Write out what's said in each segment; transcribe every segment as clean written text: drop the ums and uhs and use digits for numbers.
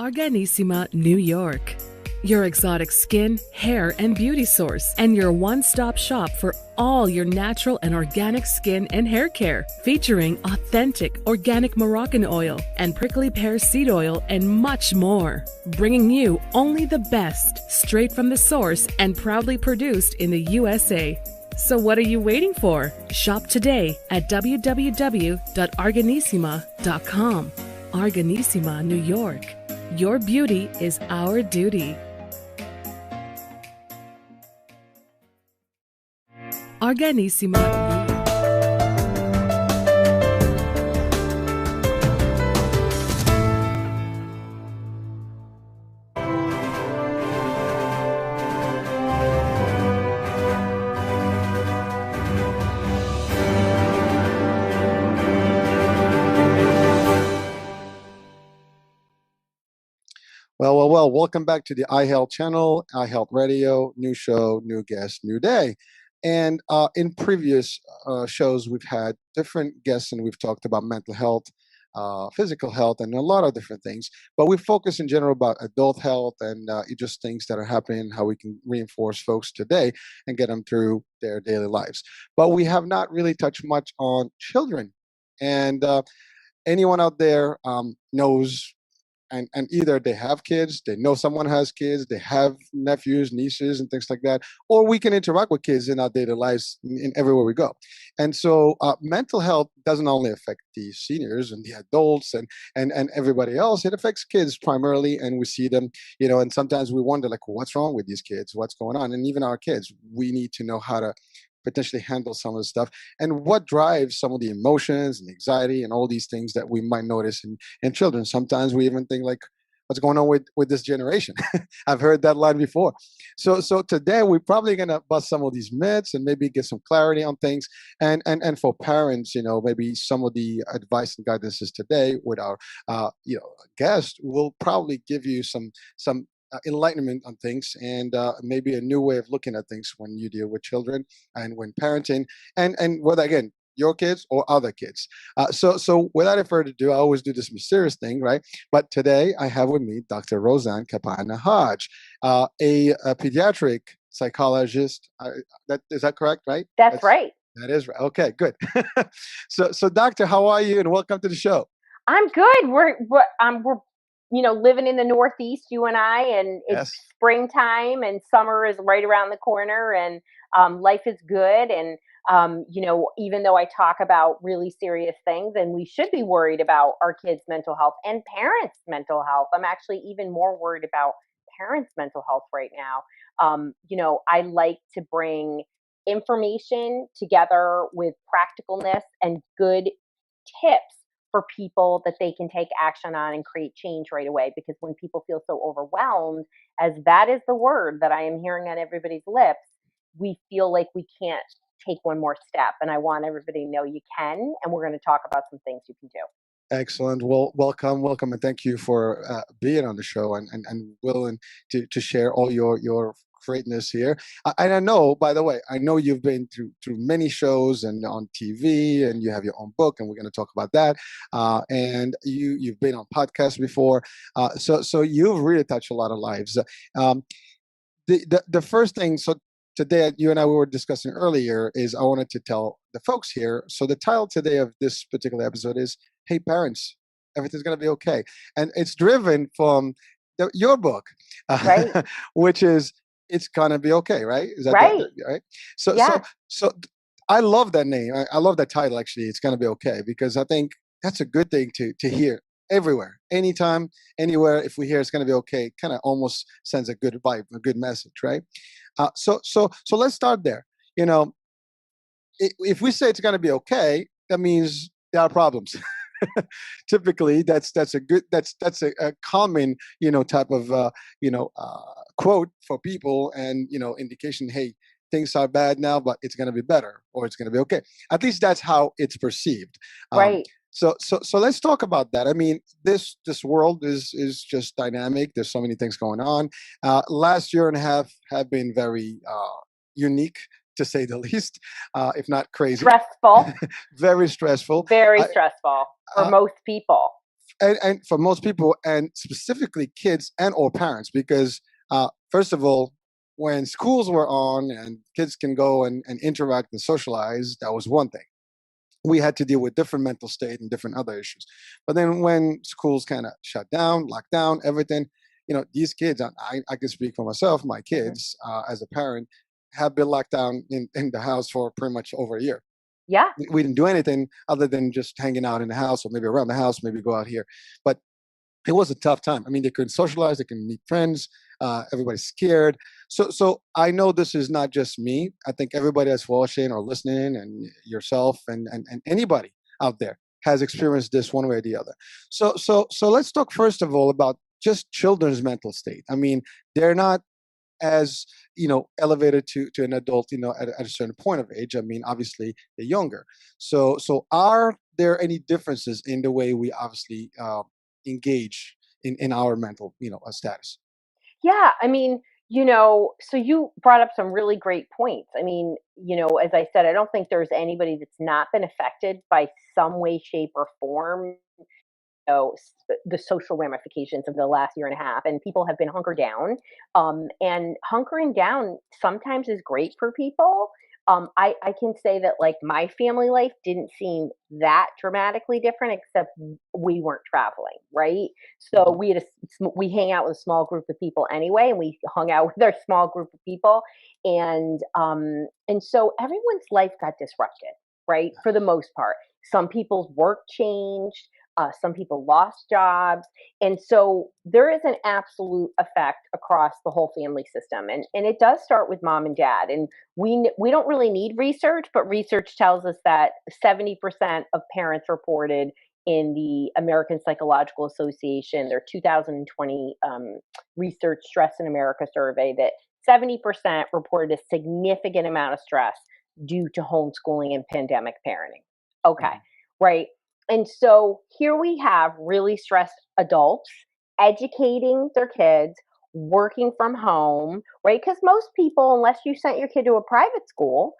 Arganissima, New York. Your exotic skin, hair, and beauty source, and your one-stop shop for all your natural and organic skin and hair care, featuring authentic organic Moroccan oil and prickly pear seed oil and much more. Bringing you only the best, straight from the source and proudly produced in the USA. So what are you waiting for? Shop today at www.arganissima.com. Arganissima, New York. Your beauty is our duty. Arganissima. Well, welcome back to the iHealth channel, iHealth Radio, new show, new guest, new day. And in previous shows, we've had different guests and we've talked about mental health, physical health, and a lot of different things. But we focus in general about adult health and just things that are happening, how we can reinforce folks today and get them through their daily lives. But we have not really touched much on children. And anyone out there knows. And either they have kids, they know someone has kids, they have nephews, nieces, and things like that, or we can interact with kids in our daily lives in everywhere we go. And so mental health doesn't only affect the seniors and the adults and everybody else, it affects kids primarily, and we see them, and sometimes we wonder, like, what's wrong with these kids? What's going on? And even our kids, we need to know how to potentially handle some of the stuff and what drives some of the emotions and anxiety and all these things that we might notice in children. Sometimes we even think, like, what's going on with this generation? I've heard that line before. So today we're probably going to bust some of these myths and maybe get some clarity on things. And for parents, maybe some of the advice and guidances today with our guest will probably give you some enlightenment on things and maybe a new way of looking at things when you deal with children and when parenting and whether, again, your kids or other kids. So without further ado, I always do this mysterious thing, right? But today I have with me Dr. Roseann Capanna Hodge, a pediatric psychologist. Is that correct, right? That's right. That is right. Okay, good. So doctor, how are you? And welcome to the show. I'm good. We're living in the Northeast, you and I, and it's springtime and summer is right around the corner, and life is good. And, even though I talk about really serious things and we should be worried about our kids' mental health and parents' mental health, I'm actually even more worried about parents' mental health right now. I like to bring information together with practicalness and good tips for people that they can take action on and create change right away. Because when people feel so overwhelmed, as that is the word that I am hearing on everybody's lips, we feel like we can't take one more step. And I want everybody to know you can. And we're going to talk about some things you can do. Excellent. Well, welcome, and thank you for being on the show and willing to share all your greatness here. And I know, by the way, you've been through many shows and on TV, and you have your own book, and we're going to talk about that. And you've been on podcasts before, so you've really touched a lot of lives. The first thing, so today you and I were discussing earlier, is I wanted to tell the folks here. So the title today of this particular episode is "Hey Parents, Everything's Going to Be Okay," and it's driven from your book, right. which is "It's Gonna Be Okay," right? Is that right? Right. So yeah. so I love that name. I love that title. Actually, "It's Gonna Be Okay," because I think that's a good thing to hear everywhere, anytime, anywhere. If we hear "It's Gonna Be Okay," it kind of almost sends a good vibe, a good message, right? So let's start there. If we say it's gonna be okay, that means there are problems. Typically, that's a common type of quote for people, and indication, hey, things are bad now, but it's going to be better, or it's going to be okay. At least that's how it's perceived. Right. So let's talk about that. I mean, this world is just dynamic. There's so many things going on. Last year and a half have been very unique, to say the least, if not crazy. Stressful. Very stressful. Very stressful for most people. and for most people, and specifically kids and or parents, because first of all, when schools were on and kids can go and interact and socialize, that was one thing. We had to deal with different mental state and different other issues. But then when schools kind of shut down, locked down, everything, these kids, I can speak for myself, my kids, as a parent, have been locked down in the house for pretty much over a year. Yeah. We didn't do anything other than just hanging out in the house or maybe around the house, maybe go out here. But it was a tough time. I mean, they couldn't socialize, they couldn't meet friends. Everybody's scared. So I know this is not just me. I think everybody that's watching or listening, and yourself, and anybody out there has experienced this one way or the other. So let's talk first of all about just children's mental state. I mean, they're not as elevated to an adult, at a certain point of age. I mean, obviously they're younger. So are there any differences in the way we obviously engage in our mental status? Yeah, I mean, so you brought up some really great points. I mean, as I said, I don't think there's anybody that's not been affected by some way, shape, or form, the social ramifications of the last year and a half, and people have been hunkered down. And hunkering down sometimes is great for people. I can say that like my family life didn't seem that dramatically different, except we weren't traveling, right? So Mhm. we hang out with a small group of people anyway, and we hung out with our small group of people, and so everyone's life got disrupted, right? For the most part, some people's work changed. Some people lost jobs. And so there is an absolute effect across the whole family system. And it does start with mom and dad. And we don't really need research, but research tells us that 70% of parents reported in the American Psychological Association, their 2020 Research Stress in America survey, that 70% reported a significant amount of stress due to homeschooling and pandemic parenting. Okay, Mhm. right. And so here we have really stressed adults educating their kids, working from home, right? Because most people, unless you sent your kid to a private schools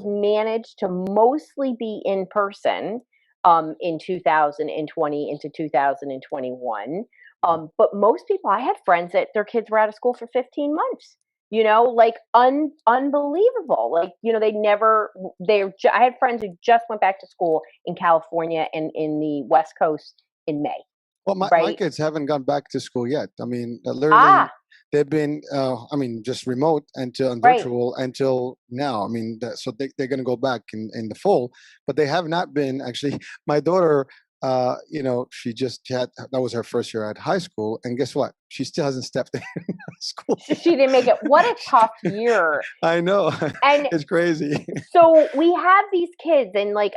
manage to mostly be in person in 2020 into 2021. Mhm. But most people, I had friends that their kids were out of school for 15 months. Like unbelievable. Like, they never, I had friends who just went back to school in California and in the West Coast in May, Well, my right? kids haven't gone back to school yet. I mean, literally, Ah, they've been, I mean, just remote and right. virtual until now. I mean, so they're going to go back in the fall, but they have not been actually. My daughter, she just had, that was her first year at high school. And guess what? She still hasn't stepped in school. She didn't make it. What a tough year. I know. And It's crazy. so we have these kids, and like,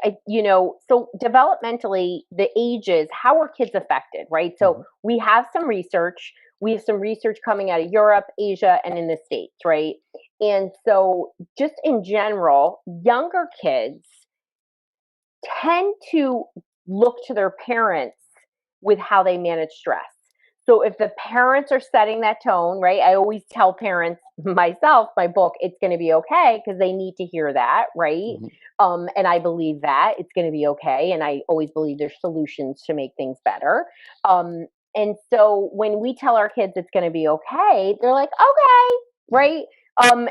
so developmentally, the ages, how are kids affected, right? So Mhm. we have some research. We have some research coming out of Europe, Asia, and in the States, right? And so, just in general, younger kids tend to look to their parents with how they manage stress. So if the parents are setting that tone, right? I always tell parents myself, my book, it's going to be okay, because they need to hear that, right? Mhm. And I believe that it's going to be okay, and I always believe there's solutions to make things better. Um, and so when we tell our kids it's going to be okay, they're like, okay, right?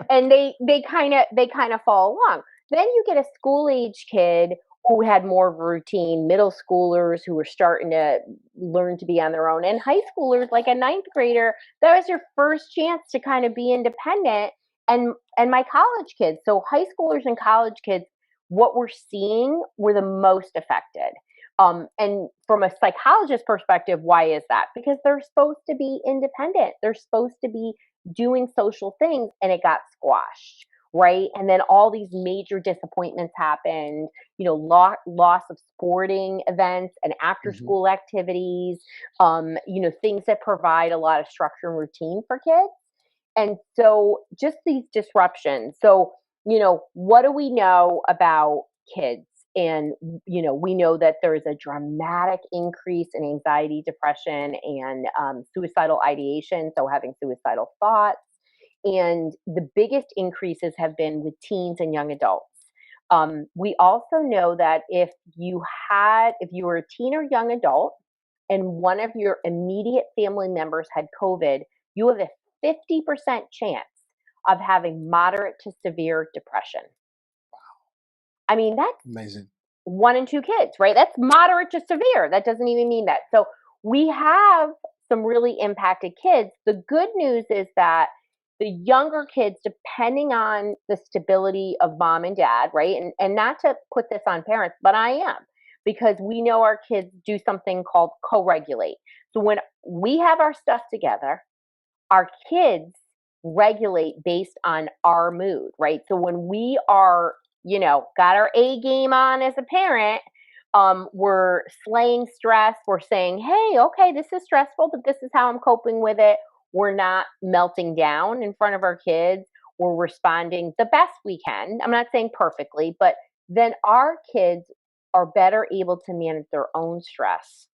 And they kind of follow along. Then you get a school age kid who had more routine, middle schoolers who were starting to learn to be on their own, and high schoolers, like a ninth grader, that was your first chance to kind of be independent. And my college kids, so high schoolers and college kids, what we're seeing were the most affected. And from a psychologist perspective, why is that? Because they're supposed to be independent. They're supposed to be doing social things, and it got squashed, right? And then all these major disappointments happened, loss of sporting events and after Mhm. school activities, things that provide a lot of structure and routine for kids. And so just these disruptions. So, what do we know about kids? And, we know that there is a dramatic increase in anxiety, depression, and suicidal ideation. So having suicidal thoughts. And the biggest increases have been with teens and young adults. We also know that if you were a teen or young adult and one of your immediate family members had COVID, you have a 50% chance of having moderate to severe depression. I mean, that's amazing. 1 in 2 kids, right? That's moderate to severe. That doesn't even mean that. So we have some really impacted kids. The good news is that the younger kids, depending on the stability of mom and dad, right? And not to put this on parents, but I am, because we know our kids do something called co-regulate. So when we have our stuff together, our kids regulate based on our mood, right? So when we are, got our A game on as a parent, we're slaying stress. We're saying, hey, okay, this is stressful, but this is how I'm coping with it. We're not melting down in front of our kids. We're responding the best we can. I'm not saying perfectly, but then our kids are better able to manage their own stress.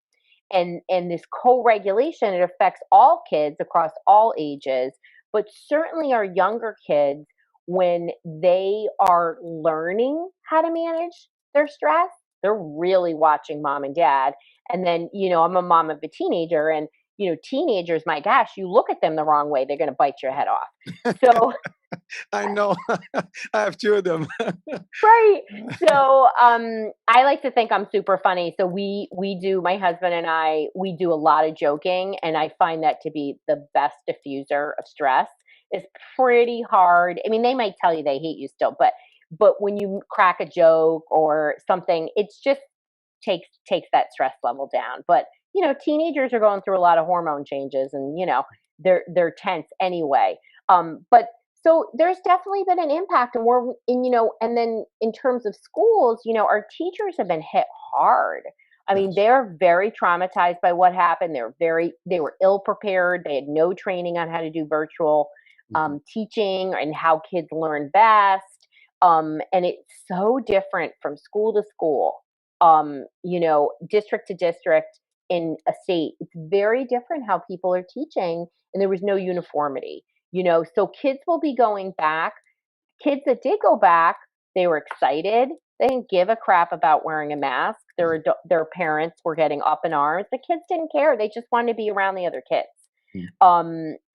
And this co-regulation, it affects all kids across all ages, but certainly our younger kids, when they are learning how to manage their stress, they're really watching mom and dad. And then, I'm a mom of a teenager, and teenagers, my gosh, you look at them the wrong way, they're going to bite your head off. So I know. I have 2 of them. right. So I like to think I'm super funny. So we do, my husband and I, we do a lot of joking, and I find that to be the best diffuser of stress. It's pretty hard. I mean, they might tell you they hate you still, but when you crack a joke or something, it's just takes that stress level down. But teenagers are going through a lot of hormone changes, and they're tense anyway. But so there's definitely been an impact, and and then in terms of schools, our teachers have been hit hard. I mean, they're very traumatized by what happened. They were ill prepared. They had no training on how to do virtual teaching and how kids learn best. And it's so different from school to school, district to district in a state. It's very different how people are teaching, and there was no uniformity. So kids will be going back. Kids that did go back, they were excited. They didn't give a crap about wearing a mask. Their parents were getting up in arms. The kids didn't care. They just wanted to be around the other kids.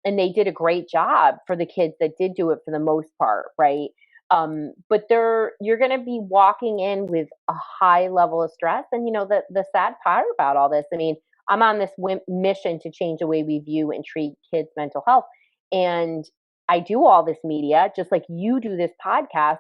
And they did a great job for the kids that did do it for the most part, right? But you're going to be walking in with a high level of stress. And the sad part about all this, I mean, I'm on this mission to change the way we view and treat kids' mental health. And I do all this media, just like you do this podcast,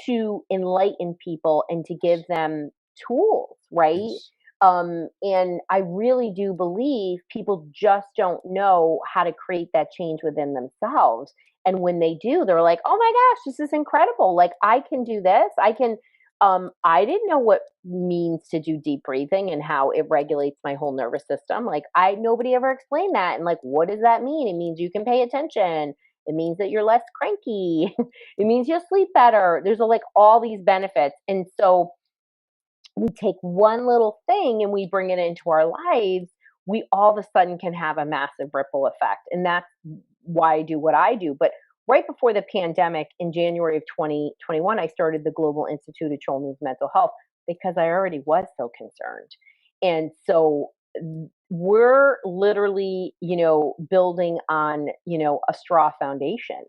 to enlighten people and to give them tools, right? Yes. And I really do believe people just don't know how to create that change within themselves. And when they do, they're like, oh my gosh, this is incredible. Like, I can do this. I didn't know what means to do deep breathing and how it regulates my whole nervous system. Like, nobody ever explained that. And like, what does that mean? It means you can pay attention. It means that you're less cranky. It means you'll sleep better. There's all these benefits. And so we take one little thing and we bring it into our lives, we all of a sudden can have a massive ripple effect. And that's why I do what I do. But right before the pandemic in January of 2021, I started the Global Institute of Children's Mental Health because I already was so concerned. And so we're literally, building on, a straw foundation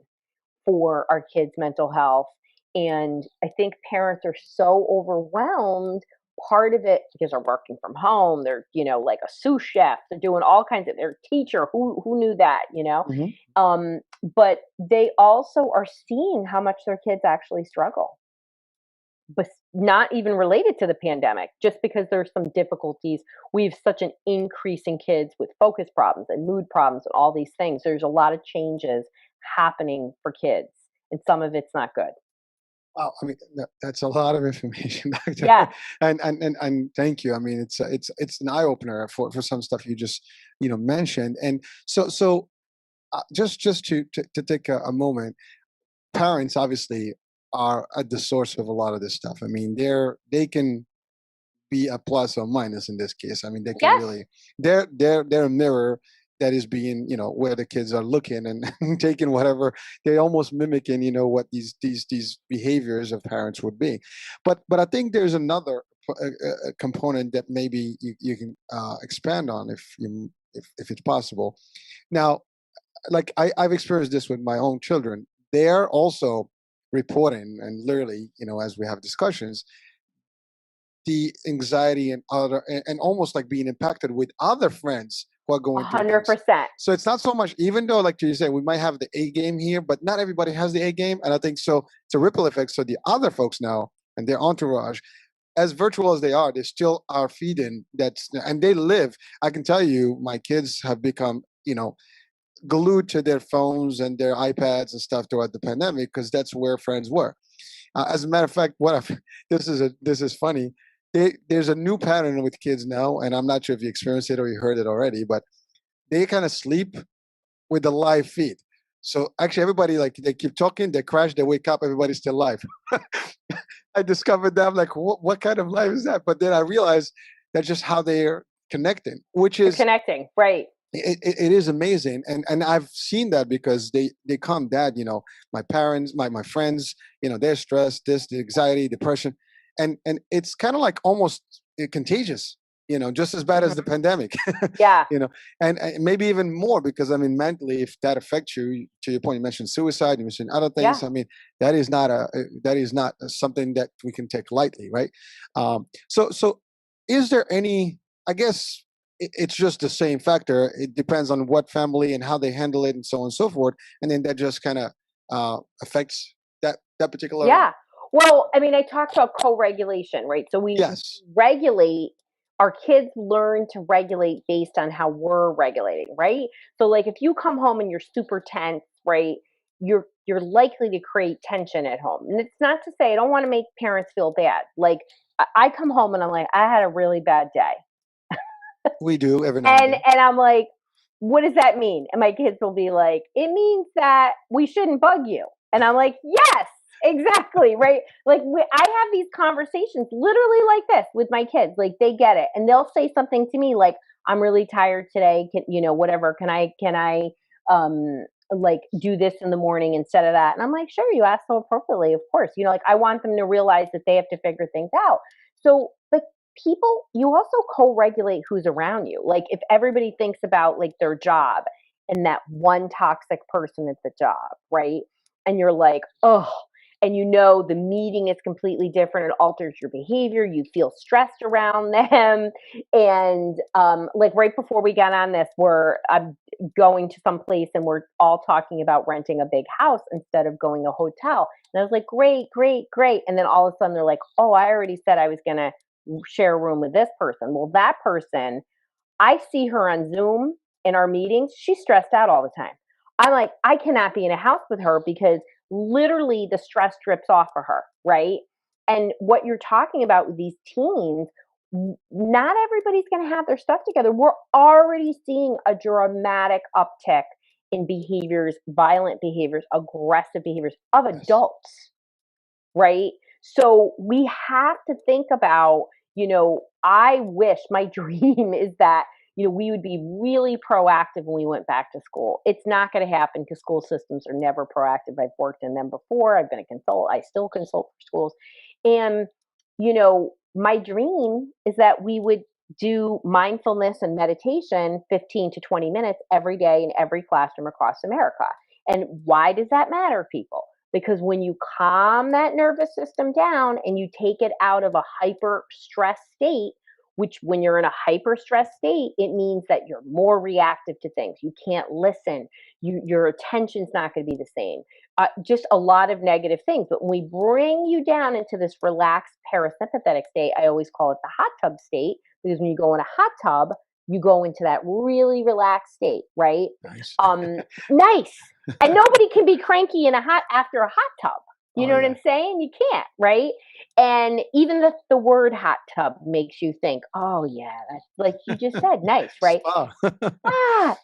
for our kids' mental health. And I think parents are so overwhelmed. Part of it because they're working from home, they're, like a sous chef, they're doing all kinds of, their teacher, who knew that, Mm-hmm. But they also are seeing how much their kids actually struggle, but not even related to the pandemic, just because there's some difficulties. We have such an increase in kids with focus problems and mood problems and all these things. There's a lot of changes happening for kids, and some of it's not good. Wow, I mean that's a lot of information, Doctor. Yeah, and thank you. I mean it's an eye opener for some stuff you just mentioned, and so just to take a moment, parents obviously are at the source of a lot of this stuff. I mean they can be a plus or minus in this case. I mean they can really they're a mirror that is being, where the kids are looking and taking whatever, they're almost mimicking, what these behaviors of parents would be. But I think there's another a component that maybe you can expand on if it's possible. Now, like I've experienced this with my own children. They're also reporting, and literally, as we have discussions, the anxiety and almost like being impacted with other friends who are going through things. 100%. So it's not so much, even though, like you say, we might have the A game here, but not everybody has the A game. And I think so it's a ripple effect. So the other folks now and their entourage, as virtual as they are, they still are feeding and they live. I can tell you, my kids have become, glued to their phones and their iPads and stuff throughout the pandemic because that's where friends were. As a matter of fact, this is funny. There's a new pattern with kids now, and I'm not sure if you experienced it or you heard it already, but they kind of sleep with the live feed. So actually, everybody, like, they keep talking, they crash, they wake up, everybody's still live. I discovered that. I'm like, what kind of life is that? But then I realized that's just how they're connecting, which is connecting, right? It is amazing, and I've seen that because they come, Dad, my parents, my friends, they're stressed, the anxiety, depression, and it's kind of like almost contagious, just as bad as the pandemic. Yeah. And maybe even more, because I mean, mentally, if that affects you, to your point, you mentioned suicide, you mentioned other things. Yeah. I mean, that is not something that we can take lightly, right? So is there any, I guess it's just the same factor. It depends on what family and how they handle it and so on and so forth. And then that just kind of affects that particular. Yeah. Well, I mean, I talked about co-regulation, right? So we regulate, our kids learn to regulate based on how we're regulating, right? So like if you come home and you're super tense, right? You're likely to create tension at home. And it's not to say, I don't want to make parents feel bad. Like I come home and I'm like, I had a really bad day. We do every now and then. And I'm like, what does that mean? And my kids will be like, it means that we shouldn't bug you. And I'm like, yes, exactly, right? Like I have these conversations literally like this with my kids. Like they get it, and they'll say something to me like, "I'm really tired today. Whatever. Can I like do this in the morning instead of that?" And I'm like, "Sure, you asked so appropriately, of course." Like I want them to realize that they have to figure things out. So, but people, you also co-regulate who's around you. Like if everybody thinks about like their job and that one toxic person at the job, right? And you're like, oh, and the meeting is completely different. It alters your behavior. You feel stressed around them. And like right before we got on this, I'm going to some place and we're all talking about renting a big house instead of going to a hotel. And I was like, great, great, great. And then all of a sudden they're like, oh, I already said I was going to share a room with this person. Well, that person, I see her on Zoom in our meetings. She's stressed out all the time. I'm like, I cannot be in a house with her because literally the stress drips off of her, right? And what you're talking about with these teens, not everybody's going to have their stuff together. We're already seeing a dramatic uptick in behaviors, violent behaviors, aggressive behaviors of adults, right? So we have to think about, I wish, my dream is that, we would be really proactive when we went back to school. It's not going to happen because school systems are never proactive. I've worked in them before. I've been a consultant. I still consult for schools. And, my dream is that we would do mindfulness and meditation 15 to 20 minutes every day in every classroom across America. And why does that matter, people? Because when you calm that nervous system down and you take it out of a hyper stress state, which when you're in a hyper stress state, it means that you're more reactive to things. You can't listen. Your attention's not going to be the same. Just a lot of negative things. But when we bring you down into this relaxed parasympathetic state, I always call it the hot tub state, because when you go in a hot tub, you go into that really relaxed state, right? Nice. Nice. And nobody can be cranky after a hot tub. You know what I'm saying? You can't, right? And even the word hot tub makes you think, oh yeah, that's like you just said, nice, right?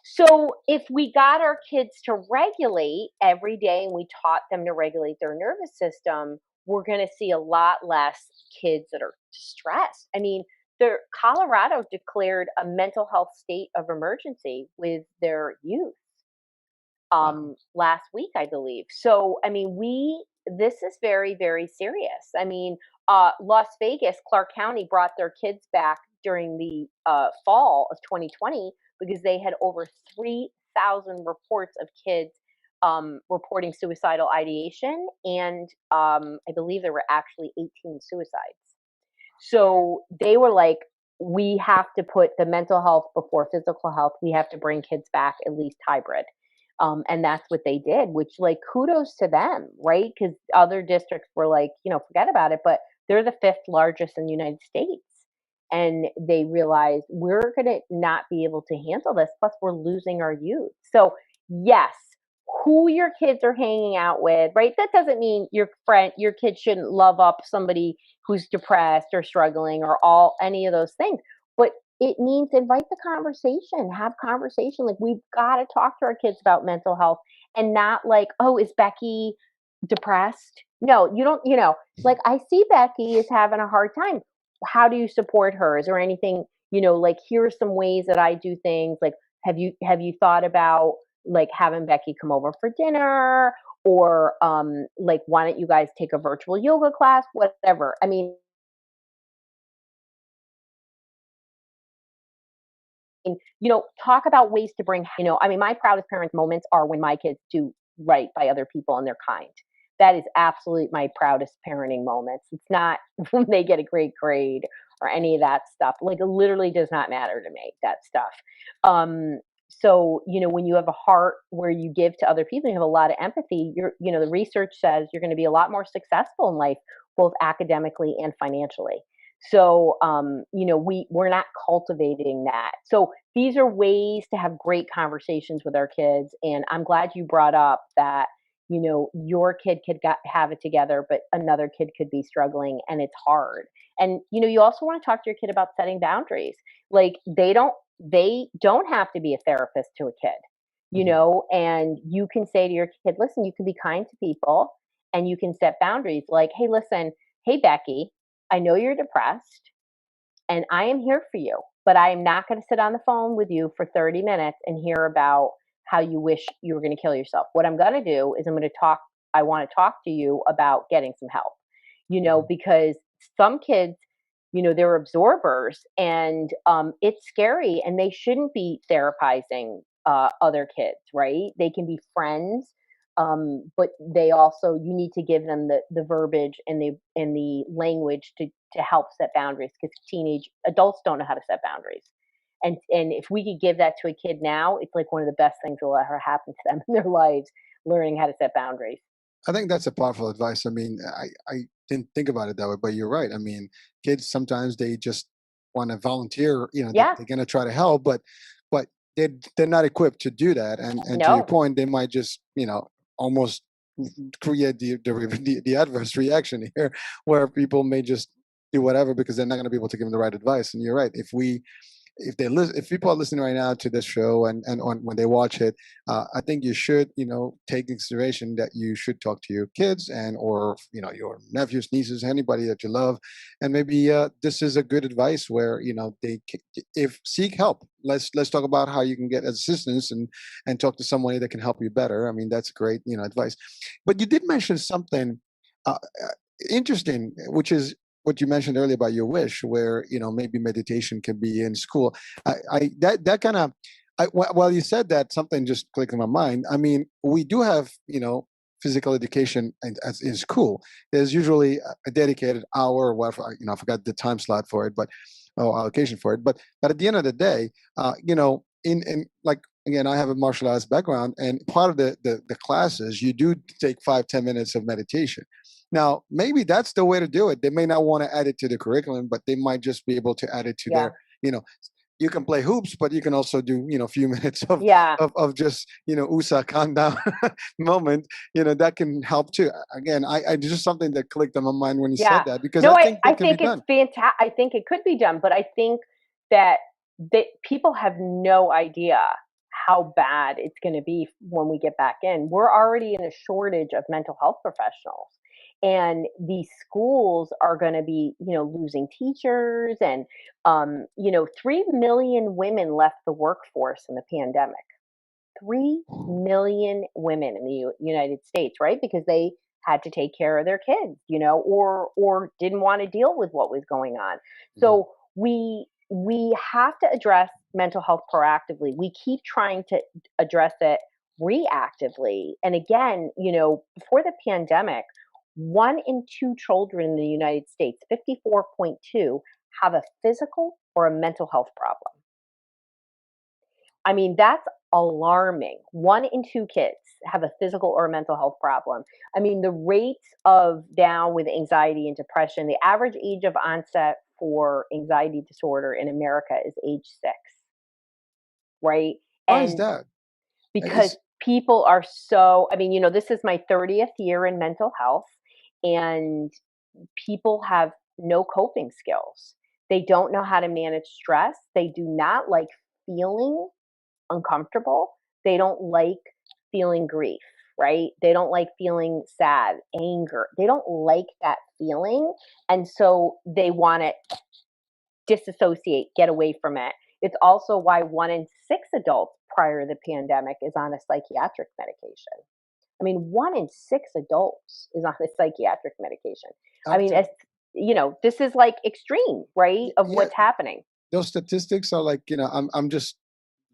So if we got our kids to regulate every day and we taught them to regulate their nervous system, we're going to see a lot less kids that are distressed. I mean, Colorado declared a mental health state of emergency with their youth last week, I believe. So, I mean, this is very, very serious. I mean, Las Vegas, Clark County brought their kids back during the fall of 2020 because they had over 3,000 reports of kids reporting suicidal ideation, and I believe there were actually 18 suicides. So they were like, we have to put the mental health before physical health. We have to bring kids back at least hybrid. And that's what they did, which, like, kudos to them, right? Because other districts were like, forget about it. But they're the fifth largest in the United States. And they realized we're going to not be able to handle this. Plus, we're losing our youth. So, yes, who your kids are hanging out with, right? That doesn't mean your kid shouldn't love up somebody who's depressed or struggling or any of those things. But it means invite the conversation, have conversation. Like, we've got to talk to our kids about mental health, and not like, oh, is Becky depressed? No, you don't, like, I see Becky is having a hard time. How do you support her? Is there anything, like, here are some ways that I do things. Like, have you thought about, like, having Becky come over for dinner, or like, why don't you guys take a virtual yoga class, whatever. I mean, talk about ways to bring, I mean, my proudest parents moments are when my kids do right by other people and they're kind. That is absolutely my proudest parenting moments. It's not when they get a great grade or any of that stuff. Like, it literally does not matter to me, that stuff. So, when you have a heart where you give to other people, you have a lot of empathy, the research says you're going to be a lot more successful in life, both academically and financially. So, we're not cultivating that. So these are ways to have great conversations with our kids. And I'm glad you brought up that, your kid could have it together, but another kid could be struggling, and it's hard. And, you also want to talk to your kid about setting boundaries. Like, they don't have to be a therapist to a kid, and you can say to your kid, listen, you can be kind to people, and you can set boundaries. Like, hey, listen, hey, Becky, I know you're depressed, and I am here for you, but I am not going to sit on the phone with you for 30 minutes and hear about how you wish you were going to kill yourself. What I'm going to do is I want to talk to you about getting some help, because some kids, they're absorbers, and it's scary, and they shouldn't be therapizing other kids, right? They can be friends, but you need to give them the verbiage and the language to help set boundaries, because adults don't know how to set boundaries. And if we could give that to a kid now, it's like one of the best things that will ever happen to them in their lives, learning how to set boundaries. I think that's a powerful advice. I mean, I didn't think about it that way, but you're right. I mean, kids sometimes they just want to volunteer. Yeah. They're going to try to help, but they're not equipped to do that. And to your No. point, they might just almost create the adverse reaction here, where people may just do whatever because they're not going to be able to give them the right advice. And you're right. If people are listening right now to this show, when they watch it, I think you should take into consideration that you should talk to your kids or your nephews, nieces, anybody that you love, and maybe this is a good advice where if seek help. Let's talk about how you can get assistance and talk to somebody that can help you better. I mean, that's great advice. But you did mention something interesting, which is what you mentioned earlier about your wish, where maybe meditation can be in school. That kind of, while you said that, something just clicked in my mind. I mean, we do have physical education in school. There's usually a dedicated hour or whatever. I forgot the time slot for it, but allocation for it. But at the end of the day, in like, again, I have a martial arts background, and part of the classes, you do take 5-10 minutes of meditation. Now, maybe that's the way to do it. They may not want to add it to the curriculum, but they might just be able to add it to their, you can play hoops, but you can also do, a few minutes of just, USA calm down moment, that can help too. Again, I just something that clicked on my mind when you said that, because I think that can be done. It's fantastic. I think it could be done, but I think that people have no idea how bad it's going to be when we get back in. We're already in a shortage of mental health professionals. And these schools are going to be, losing teachers, and, 3 million women left the workforce in the pandemic. 3 million women in the United States, right? Because they had to take care of their kids, or didn't want to deal with what was going on. So we have to address mental health proactively. We keep trying to address it reactively. And again, before the pandemic, 1 in 2 children in the United States, 54.2, have a physical or a mental health problem. I mean, that's alarming. 1 in 2 kids have a physical or a mental health problem. I mean, the rates of now with anxiety and depression, the average age of onset for anxiety disorder in America is age 6, right? Why is And that? because people are so, I mean, this is my 30th year in mental health, and people have no coping skills. They don't know how to manage stress. They do not like feeling uncomfortable. They don't like feeling grief, right? They don't like feeling sad, anger. They don't like that feeling. And so they want to disassociate, get away from it. It's also why 1 in 6 adults prior to the pandemic is on a psychiatric medication. I mean, 1 in 6 adults is on a psychiatric medication. I mean, this is like extreme, right, of what's happening. Those statistics are like, I'm just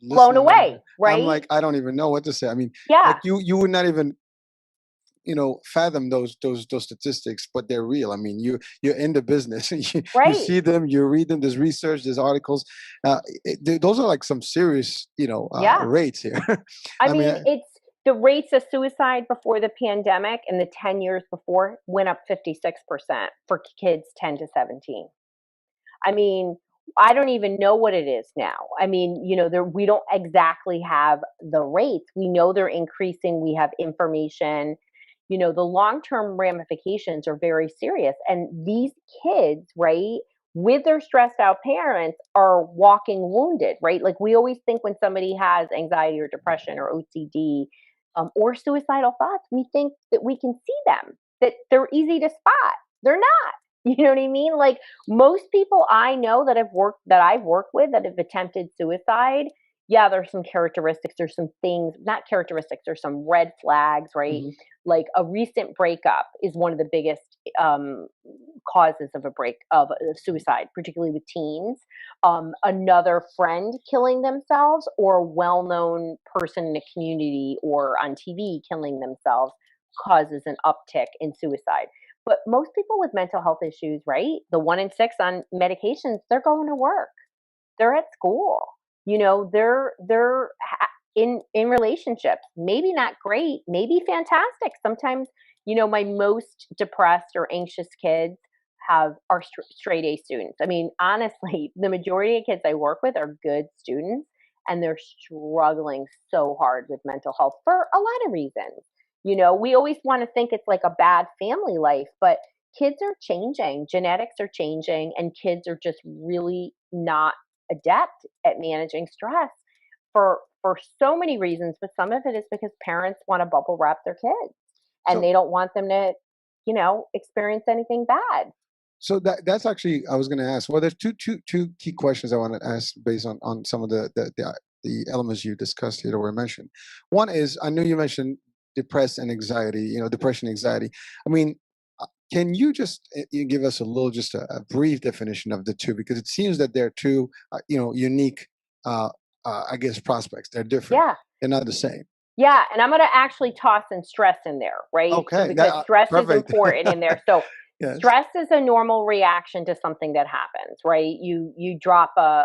blown away, right? I'm like, I don't even know what to say. I mean, yeah, like you would not even fathom those statistics, but they're real. I mean, you're in the business. you right. see them, you read them. There's research, there's articles. Those are like some serious, rates here. I mean, it's the rates of suicide before the pandemic and the 10 years before went up 56% for kids 10 to 17. I mean, I don't even know what it is now. I mean, we don't exactly have the rates. We know they're increasing. We have information. The long-term ramifications are very serious. And these kids, right, with their stressed out parents are walking wounded, right? Like we always think when somebody has anxiety or depression or OCD or suicidal thoughts, we think that we can see them, that they're easy to spot. They're not. You know what I mean? Like most people I know that I've worked with that have attempted suicide, yeah, there's some characteristics, there's some things, not characteristics, there's some red flags, right? Mm-hmm. Like a recent breakup is one of the biggest causes of suicide, particularly with teens. Another friend killing themselves, or a well-known person in a community or on TV killing themselves causes an uptick in suicide. But most people with mental health issues, right? The 1 in 6 on medications, they're going to work. They're at school. They're in relationships. Maybe not great, maybe fantastic. Sometimes, my most depressed or anxious kids are straight A students. I mean, honestly, the majority of kids I work with are good students, and they're struggling so hard with mental health for a lot of reasons. We always want to think it's like a bad family life, but kids are changing, genetics are changing, and kids are just really not adept at managing stress for so many reasons. But some of it is because parents want to bubble wrap their kids, and they don't want them to, experience anything bad. So that's actually, I was going to ask. Well, there's two key questions I want to ask based on some of the elements you discussed here that were mentioned. One is, I know you mentioned depression and anxiety. I mean, can you just give us just a brief definition of the two, because it seems that they're two unique I guess prospects. They're different. Yeah, they're not the same. Yeah, and I'm going to actually toss in stress in there, right? Okay, so because stress perfect. is important in there. So yes. Stress is a normal reaction to something that happens, right? You drop a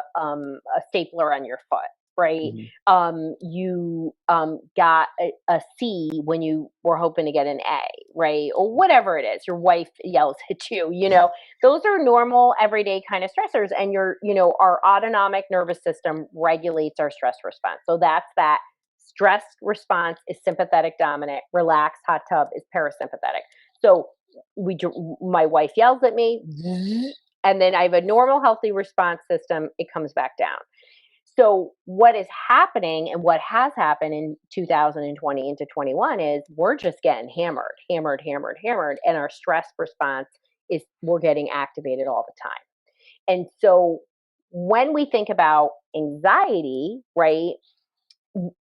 stapler on your foot, right? Mm-hmm. You got a C when you were hoping to get an A, right? Or whatever it is. Your wife yells at you. Those are normal, everyday kind of stressors, and our autonomic nervous system regulates our stress response. So that's that. Stress response is sympathetic dominant. Relaxed hot tub is parasympathetic. So my wife yells at me, and then I have a normal, healthy response system. It comes back down. So what is happening, and what has happened in 2020 into 21, is we're just getting hammered, and our stress response is we're getting activated all the time. And so when we think about anxiety, right,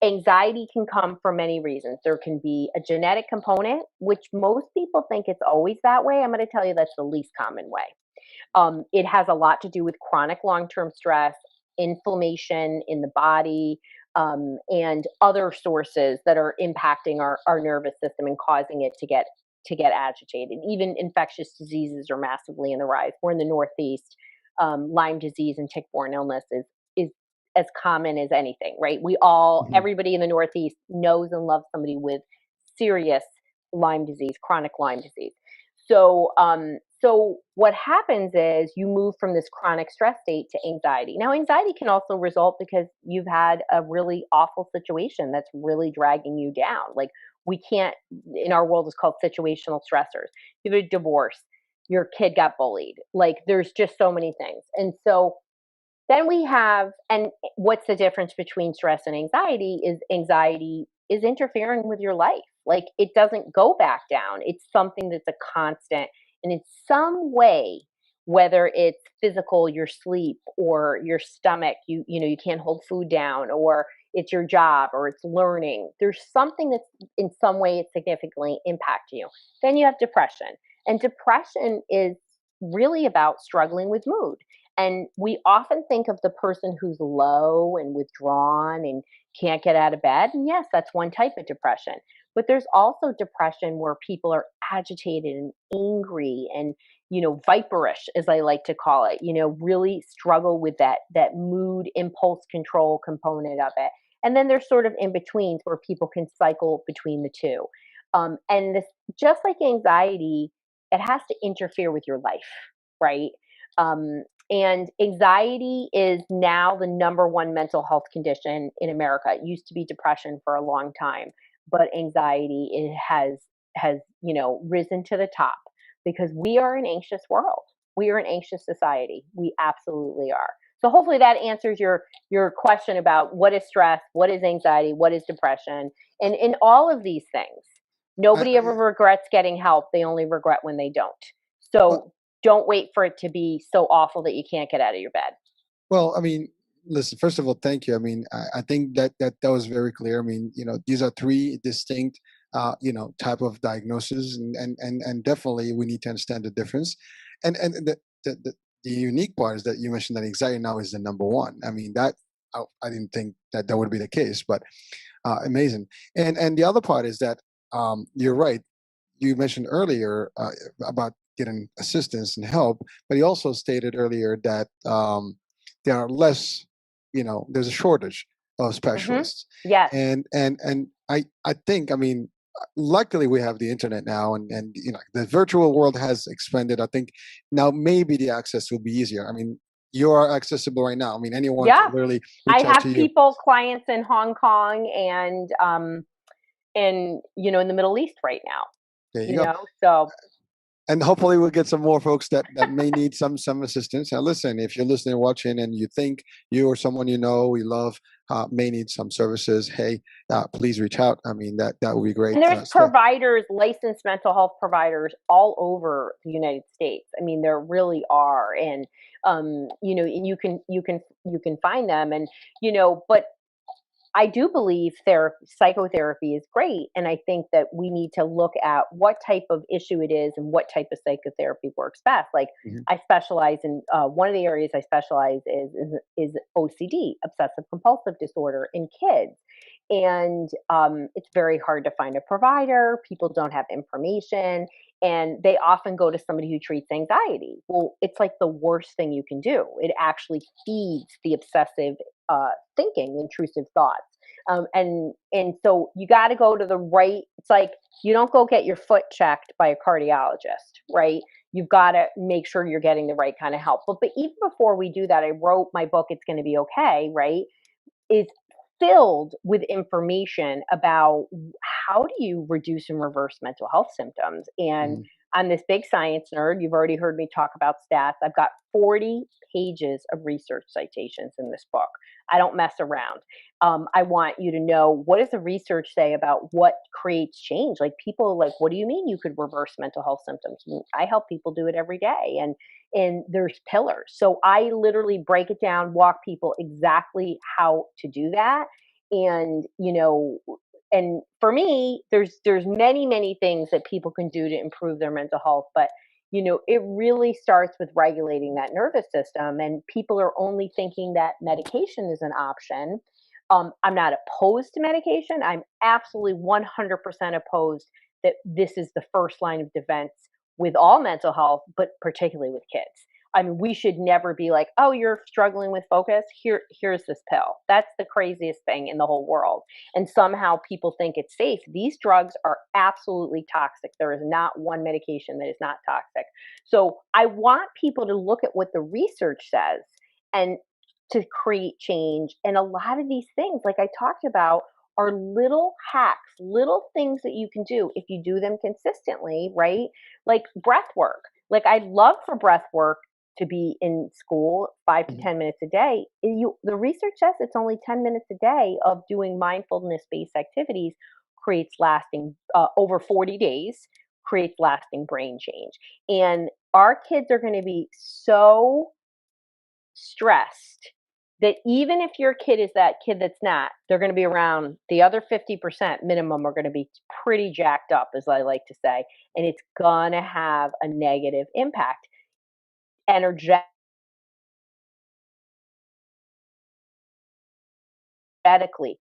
Anxiety can come for many reasons. There can be a genetic component, which most people think it's always that way. I'm going to tell you that's the least common way. It has a lot to do with chronic long-term stress, inflammation in the body, and other sources that are impacting our nervous system and causing it to get agitated. Even infectious diseases are massively in the rise. We're in the Northeast. Lyme disease and tick-borne illness is as common as anything, right? Everybody in the Northeast knows and loves somebody with serious Lyme disease, chronic Lyme disease. So what happens is you move from this chronic stress state to anxiety. Now, anxiety can also result because you've had a really awful situation that's really dragging you down. Like, we can't, in our world, it's called situational stressors. You have a divorce, your kid got bullied. Like, there's just so many things. And so then and what's the difference between stress and anxiety is interfering with your life. Like, it doesn't go back down. It's something that's a constant. And in some way, whether it's physical, your sleep, or your stomach, you can't hold food down, or it's your job, or it's learning. There's something that's in some way it significantly impacts you. Then you have depression. And depression is really about struggling with mood. And we often think of the person who's low and withdrawn and can't get out of bed. And yes, that's one type of depression. But there's also depression where people are agitated and angry and, viperish, as I like to call it, really struggle with that mood impulse control component of it. And then there's sort of in betweens where people can cycle between the two. And this, just like anxiety, it has to interfere with your life, right? And anxiety is now the number one mental health condition in America. It used to be depression for a long time, but anxiety has risen to the top because we are an anxious world. We are an anxious society. We absolutely are. So hopefully that answers your question about what is stress, what is anxiety, what is depression, and in all of these things, nobody ever regrets getting help. They only regret when they don't. So don't wait for it to be so awful that you can't get out of your bed. Well, I mean, listen, first of all, thank you. I mean, I think that was very clear. I mean, these are three distinct, type of diagnoses, and definitely we need to understand the difference. And the unique part is that you mentioned that anxiety now is the number one. I mean, I didn't think that would be the case, but amazing. And the other part is that you're right. You mentioned earlier about getting assistance and help, but he also stated earlier that there are less, there's a shortage of specialists. Yes. And I think, I mean, luckily we have the internet now, and the virtual world has expanded. I think now maybe the access will be easier. I mean, you are accessible right now. I mean, anyone can literally reach out to you. I have clients in Hong Kong and in the Middle East right now. There you go. So. And hopefully we'll get some more folks that may need some assistance. Now, listen, if you're listening and watching and you think you or someone you love may need some services, hey, please reach out. I mean, that would be great. And there's providers, licensed mental health providers all over the United States. I mean, there really are. And, and you can find them, and, but I do believe psychotherapy is great. And I think that we need to look at what type of issue it is and what type of psychotherapy works best. Like, I specialize in, one of the areas I specialize is OCD, obsessive compulsive disorder, in kids. And it's very hard to find a provider. People don't have information, and they often go to somebody who treats anxiety. Well, it's like the worst thing you can do. It actually feeds the obsessive thinking, intrusive thoughts. And so you got to go to the right. It's like, you don't go get your foot checked by a cardiologist, right? You've got to make sure you're getting the right kind of help. But even before we do that, I wrote my book, It's Going to Be Okay, right? Is filled with information about how do you reduce and reverse mental health symptoms. And I'm this big science nerd. You've already heard me talk about stats. I've got 40 pages of research citations in this book. I don't mess around. I want you to know, what does the research say about what creates change? Like, people are like, what do you mean you could reverse mental health symptoms? And I help people do it every day. And there's pillars. So I literally break it down, walk people exactly how to do that. And, and for me, there's many things that people can do to improve their mental health, but it really starts with regulating that nervous system. And people are only thinking that medication is an option. I'm not opposed to medication. I'm absolutely 100% opposed that this is the first line of defense with all mental health, but particularly with kids. I mean, we should never be like, oh, you're struggling with focus. Here's this pill. That's the craziest thing in the whole world. And somehow people think it's safe. These drugs are absolutely toxic. There is not one medication that is not toxic. So I want people to look at what the research says and to create change. And a lot of these things, like I talked about, are little hacks, little things that you can do if you do them consistently, right? Like breath work. Like I'd love for breath work to be in school 5 to 10 minutes a day. The research says it's only 10 minutes a day of doing mindfulness-based activities creates lasting, over 40 days, creates lasting brain change. And our kids are going to be so stressed that even if your kid is that kid that's not, they're going to be around the other 50% minimum are going to be pretty jacked up, as I like to say, and it's going to have a negative impact. Energetically,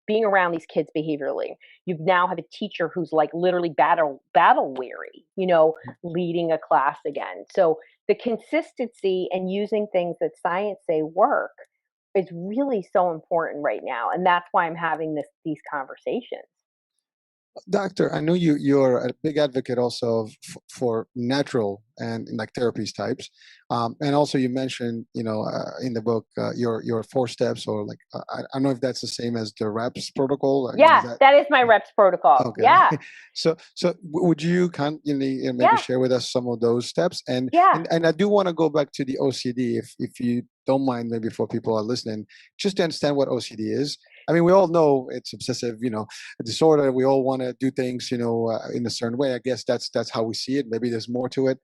being around these kids behaviorally. You now have a teacher who's like literally battle weary, leading a class again. So the consistency and using things that science say work is really so important right now. And that's why I'm having these conversations. Doctor, I know you're a big advocate also for natural and like therapies types, and also you mentioned in the book your 4 steps, or like I don't know if that's the same as the reps protocol. Yeah, that is my reps protocol. Okay. Yeah. So would you maybe share with us some of those steps? And I do want to go back to the OCD, if you don't mind, maybe for people who are listening, just to understand what OCD is. I mean, we all know it's obsessive, disorder. We all want to do things, in a certain way. I guess that's how we see it. Maybe there's more to it.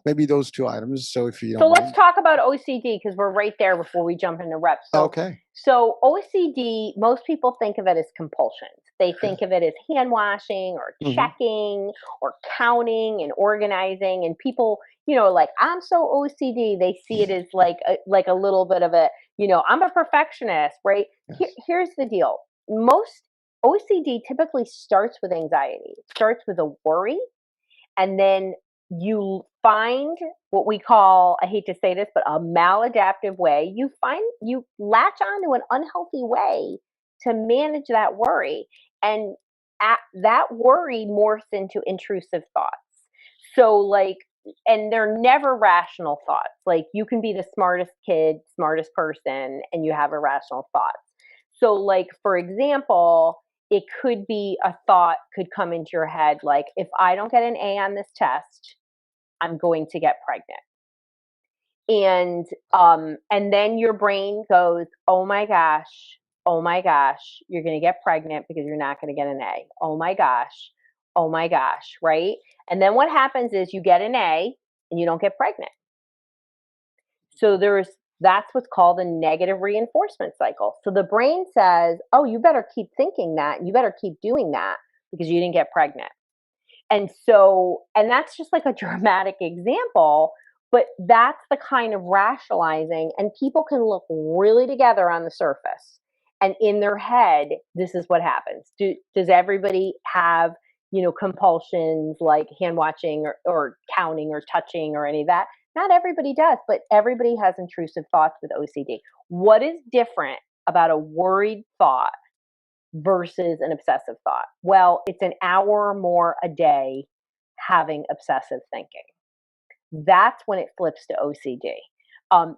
Maybe those 2 items. So if you don't mind. Let's talk about OCD because we're right there before we jump into reps. Okay. So OCD, most people think of it as compulsions. They think of it as hand washing or checking or counting and organizing. And people, like, I'm so OCD. They see it as like a little bit of a, I'm a perfectionist, right? Yes. Here's the deal. Most OCD typically starts with anxiety. It starts with a worry, and then you find what we call, I hate to say this, but a maladaptive way. You latch onto an unhealthy way to manage that worry. And that worry morphs into intrusive thoughts. So and they're never rational thoughts. Like you can be the smartest kid, smartest person, and you have irrational thoughts. So for example, it could be a thought could come into your head, like, if I don't get an A on this test, I'm going to get pregnant. And then your brain goes, oh my gosh, you're going to get pregnant because you're not going to get an A. Oh my gosh, right? And then what happens is you get an A and you don't get pregnant. So that's what's called a negative reinforcement cycle. So the brain says, oh, you better keep thinking that. You better keep doing that because you didn't get pregnant. And that's just like a dramatic example, but that's the kind of rationalizing, and people can look really together on the surface. And in their head, this is what happens. Does everybody have, compulsions like hand watching or counting or touching or any of that? Not everybody does, but everybody has intrusive thoughts with OCD. What is different about a worried thought versus an obsessive thought? Well, it's an hour or more a day having obsessive thinking. That's when it flips to OCD.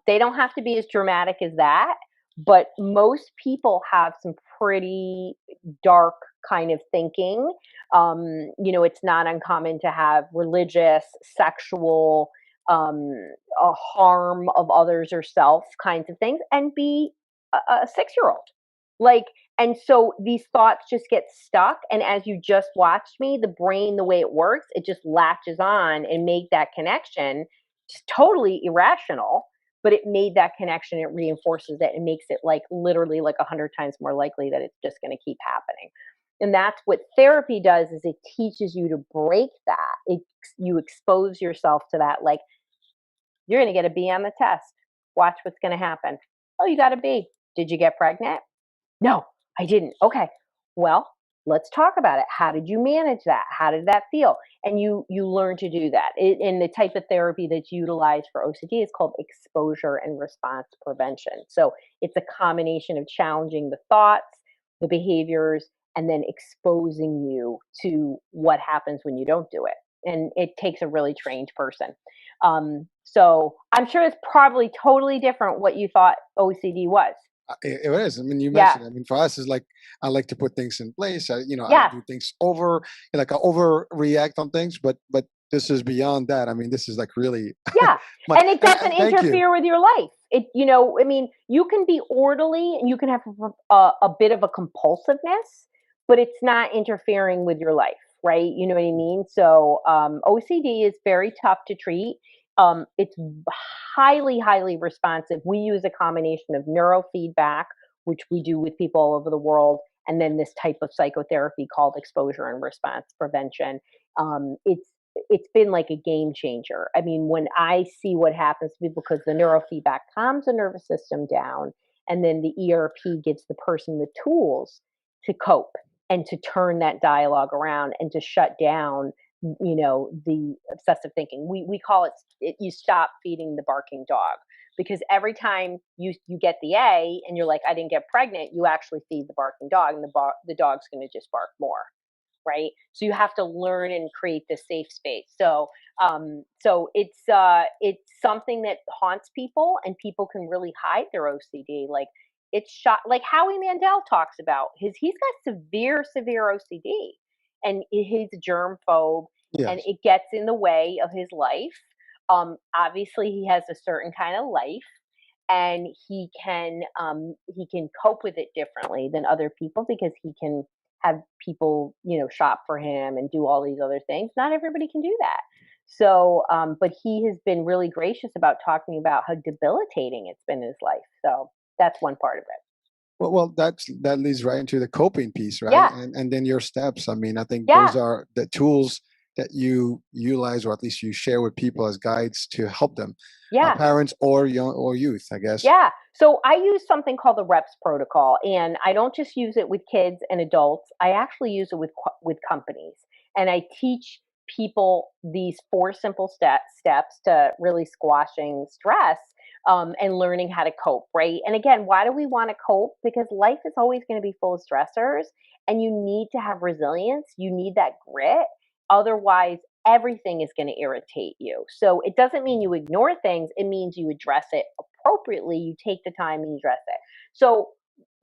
They don't have to be as dramatic as that, but most people have some pretty dark kind of thinking. It's not uncommon to have religious, sexual, a harm of others or self kinds of things, and be a 6-year-old. And so these thoughts just get stuck. And as you just watched me, the brain, the way it works, it just latches on and make that connection. Just totally irrational, but it made that connection. It reinforces it and makes it like literally like 100 times more likely that it's just going to keep happening. And that's what therapy does, is it teaches you to break that. You expose yourself to that. Like, you're going to get a B on the test. Watch what's going to happen. Oh, you got a B. Did you get pregnant? No, I didn't. Okay. Well, let's talk about it. How did you manage that? How did that feel? And you learn to do that. And the type of therapy that's utilized for OCD is called exposure and response prevention. So it's a combination of challenging the thoughts, the behaviors, and then exposing you to what happens when you don't do it. And it takes a really trained person. So I'm sure it's probably totally different what you thought OCD was. It is. I mean, you mentioned. I mean, for us, it's like I like to put things in place. I do things like I overreact on things, but this is beyond that. I mean, this is like really and it doesn't interfere with your life. It, I mean, you can be orderly and you can have a bit of a compulsiveness, but it's not interfering with your life, right? You know what I mean? So OCD is very tough to treat. It's highly, highly responsive. We use a combination of neurofeedback, which we do with people all over the world, and then this type of psychotherapy called exposure and response prevention. It's been like a game changer. I mean, when I see what happens to people, because the neurofeedback calms the nervous system down, and then the ERP gives the person the tools to cope and to turn that dialogue around and to shut down the obsessive thinking. We call it you stop feeding the barking dog, because every time you get the A and you're like, I didn't get pregnant, you actually feed the barking dog, and the dog's going to just bark more, right? So you have to learn and create this safe space. So it's something that haunts people, and people can really hide their OCD. Like, like Howie Mandel talks about he's got severe OCD, and he's a germ phobe. Yes. And it gets in the way of his life. Obviously, he has a certain kind of life, and he can cope with it differently than other people, because he can have people shop for him and do all these other things. Not everybody can do that. So, but he has been really gracious about talking about how debilitating it's been in his life. So that's one part of it. Well, that leads right into the coping piece, right? Yeah. And then your steps. I mean, I think those are the tools that you utilize, or at least you share with people as guides to help them. Parents or youth, I guess. Yeah. So I use something called the REPS protocol, and I don't just use it with kids and adults. I actually use it with companies, and I teach people these 4 simple steps to really squashing stress. And learning how to cope, right? And again, why do we want to cope? Because life is always going to be full of stressors, and you need to have resilience. You need that grit. Otherwise, everything is going to irritate you. So it doesn't mean you ignore things. It means you address it appropriately. You take the time and you address it. So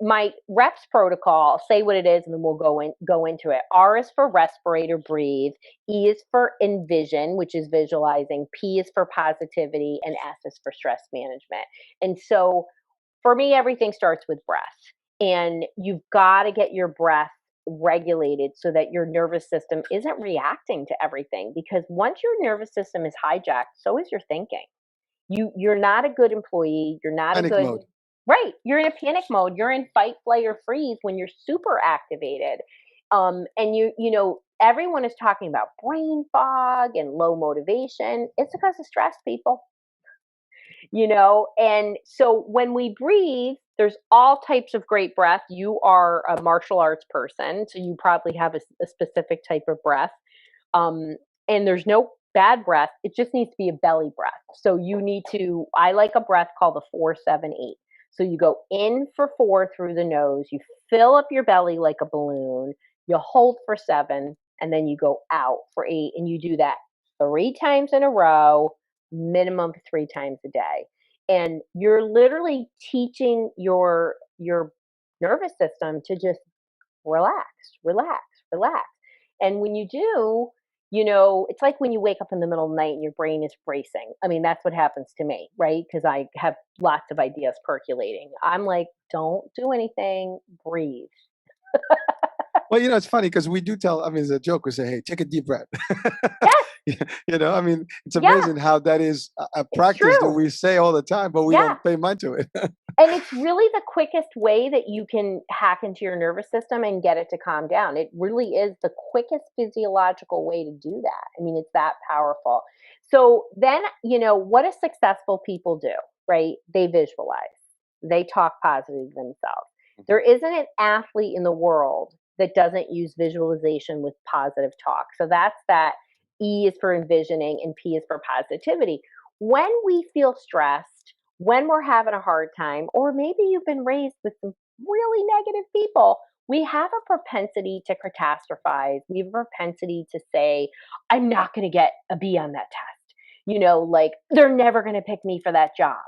my REPS protocol, I'll say what it is, and then we'll go into it. R is for respirate or breathe. E is for envision, which is visualizing. P is for positivity, and S is for stress management. And so for me, everything starts with breath, and you've got to get your breath regulated so that your nervous system isn't reacting to everything, because once your nervous system is hijacked, so is your thinking. You're not a good employee. You're not panic a good mode. Right. You're in a panic mode. You're in fight, flight, or freeze when you're super activated. And everyone is talking about brain fog and low motivation. It's because of stress, people. And so when we breathe, there's all types of great breath. You are a martial arts person, so you probably have a specific type of breath. And there's no bad breath. It just needs to be a belly breath. So I like a breath called the 4-7-8. So you go in for 4 through the nose, you fill up your belly like a balloon, you hold for 7, and then you go out for 8, and you do that 3 times in a row, minimum 3 times a day. And you're literally teaching your nervous system to just relax. And when you do, it's like when you wake up in the middle of the night and your brain is racing. I mean, that's what happens to me, right? Because I have lots of ideas percolating. I'm like, don't do anything, breathe. Well, it's funny because we do tell, I mean, it's a joke. We say, hey, take a deep breath. Yes. I mean, it's Yeah. amazing how that is a It's practice that true. we say all the time, but we Yeah. don't pay mind to it. And it's really the quickest way that you can hack into your nervous system and get it to calm down. It really is the quickest physiological way to do that. I mean, it's that powerful. So then, what do successful people do, right? They visualize, they talk positive to themselves. There isn't an athlete in the world that doesn't use visualization with positive talk. So that's that. E is for envisioning and P is for positivity. When we feel stressed, when we're having a hard time, or maybe you've been raised with some really negative people, we have a propensity to catastrophize. We have a propensity to say, I'm not going to get a B on that test. Like they're never going to pick me for that job,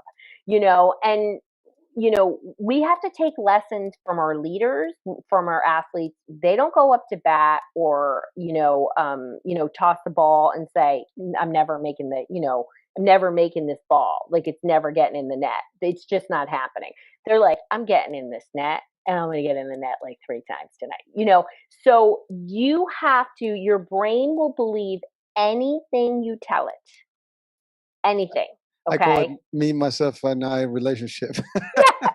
and we have to take lessons from our leaders, from our athletes. They don't go up to bat or, toss the ball and say, I'm never making I'm never making this ball. Like it's never getting in the net. It's just not happening. They're like, I'm getting in this net and I'm going to get in the net like 3 times tonight. So you have to, your brain will believe anything you tell it, anything. I call it Okay. me, myself, and I relationship.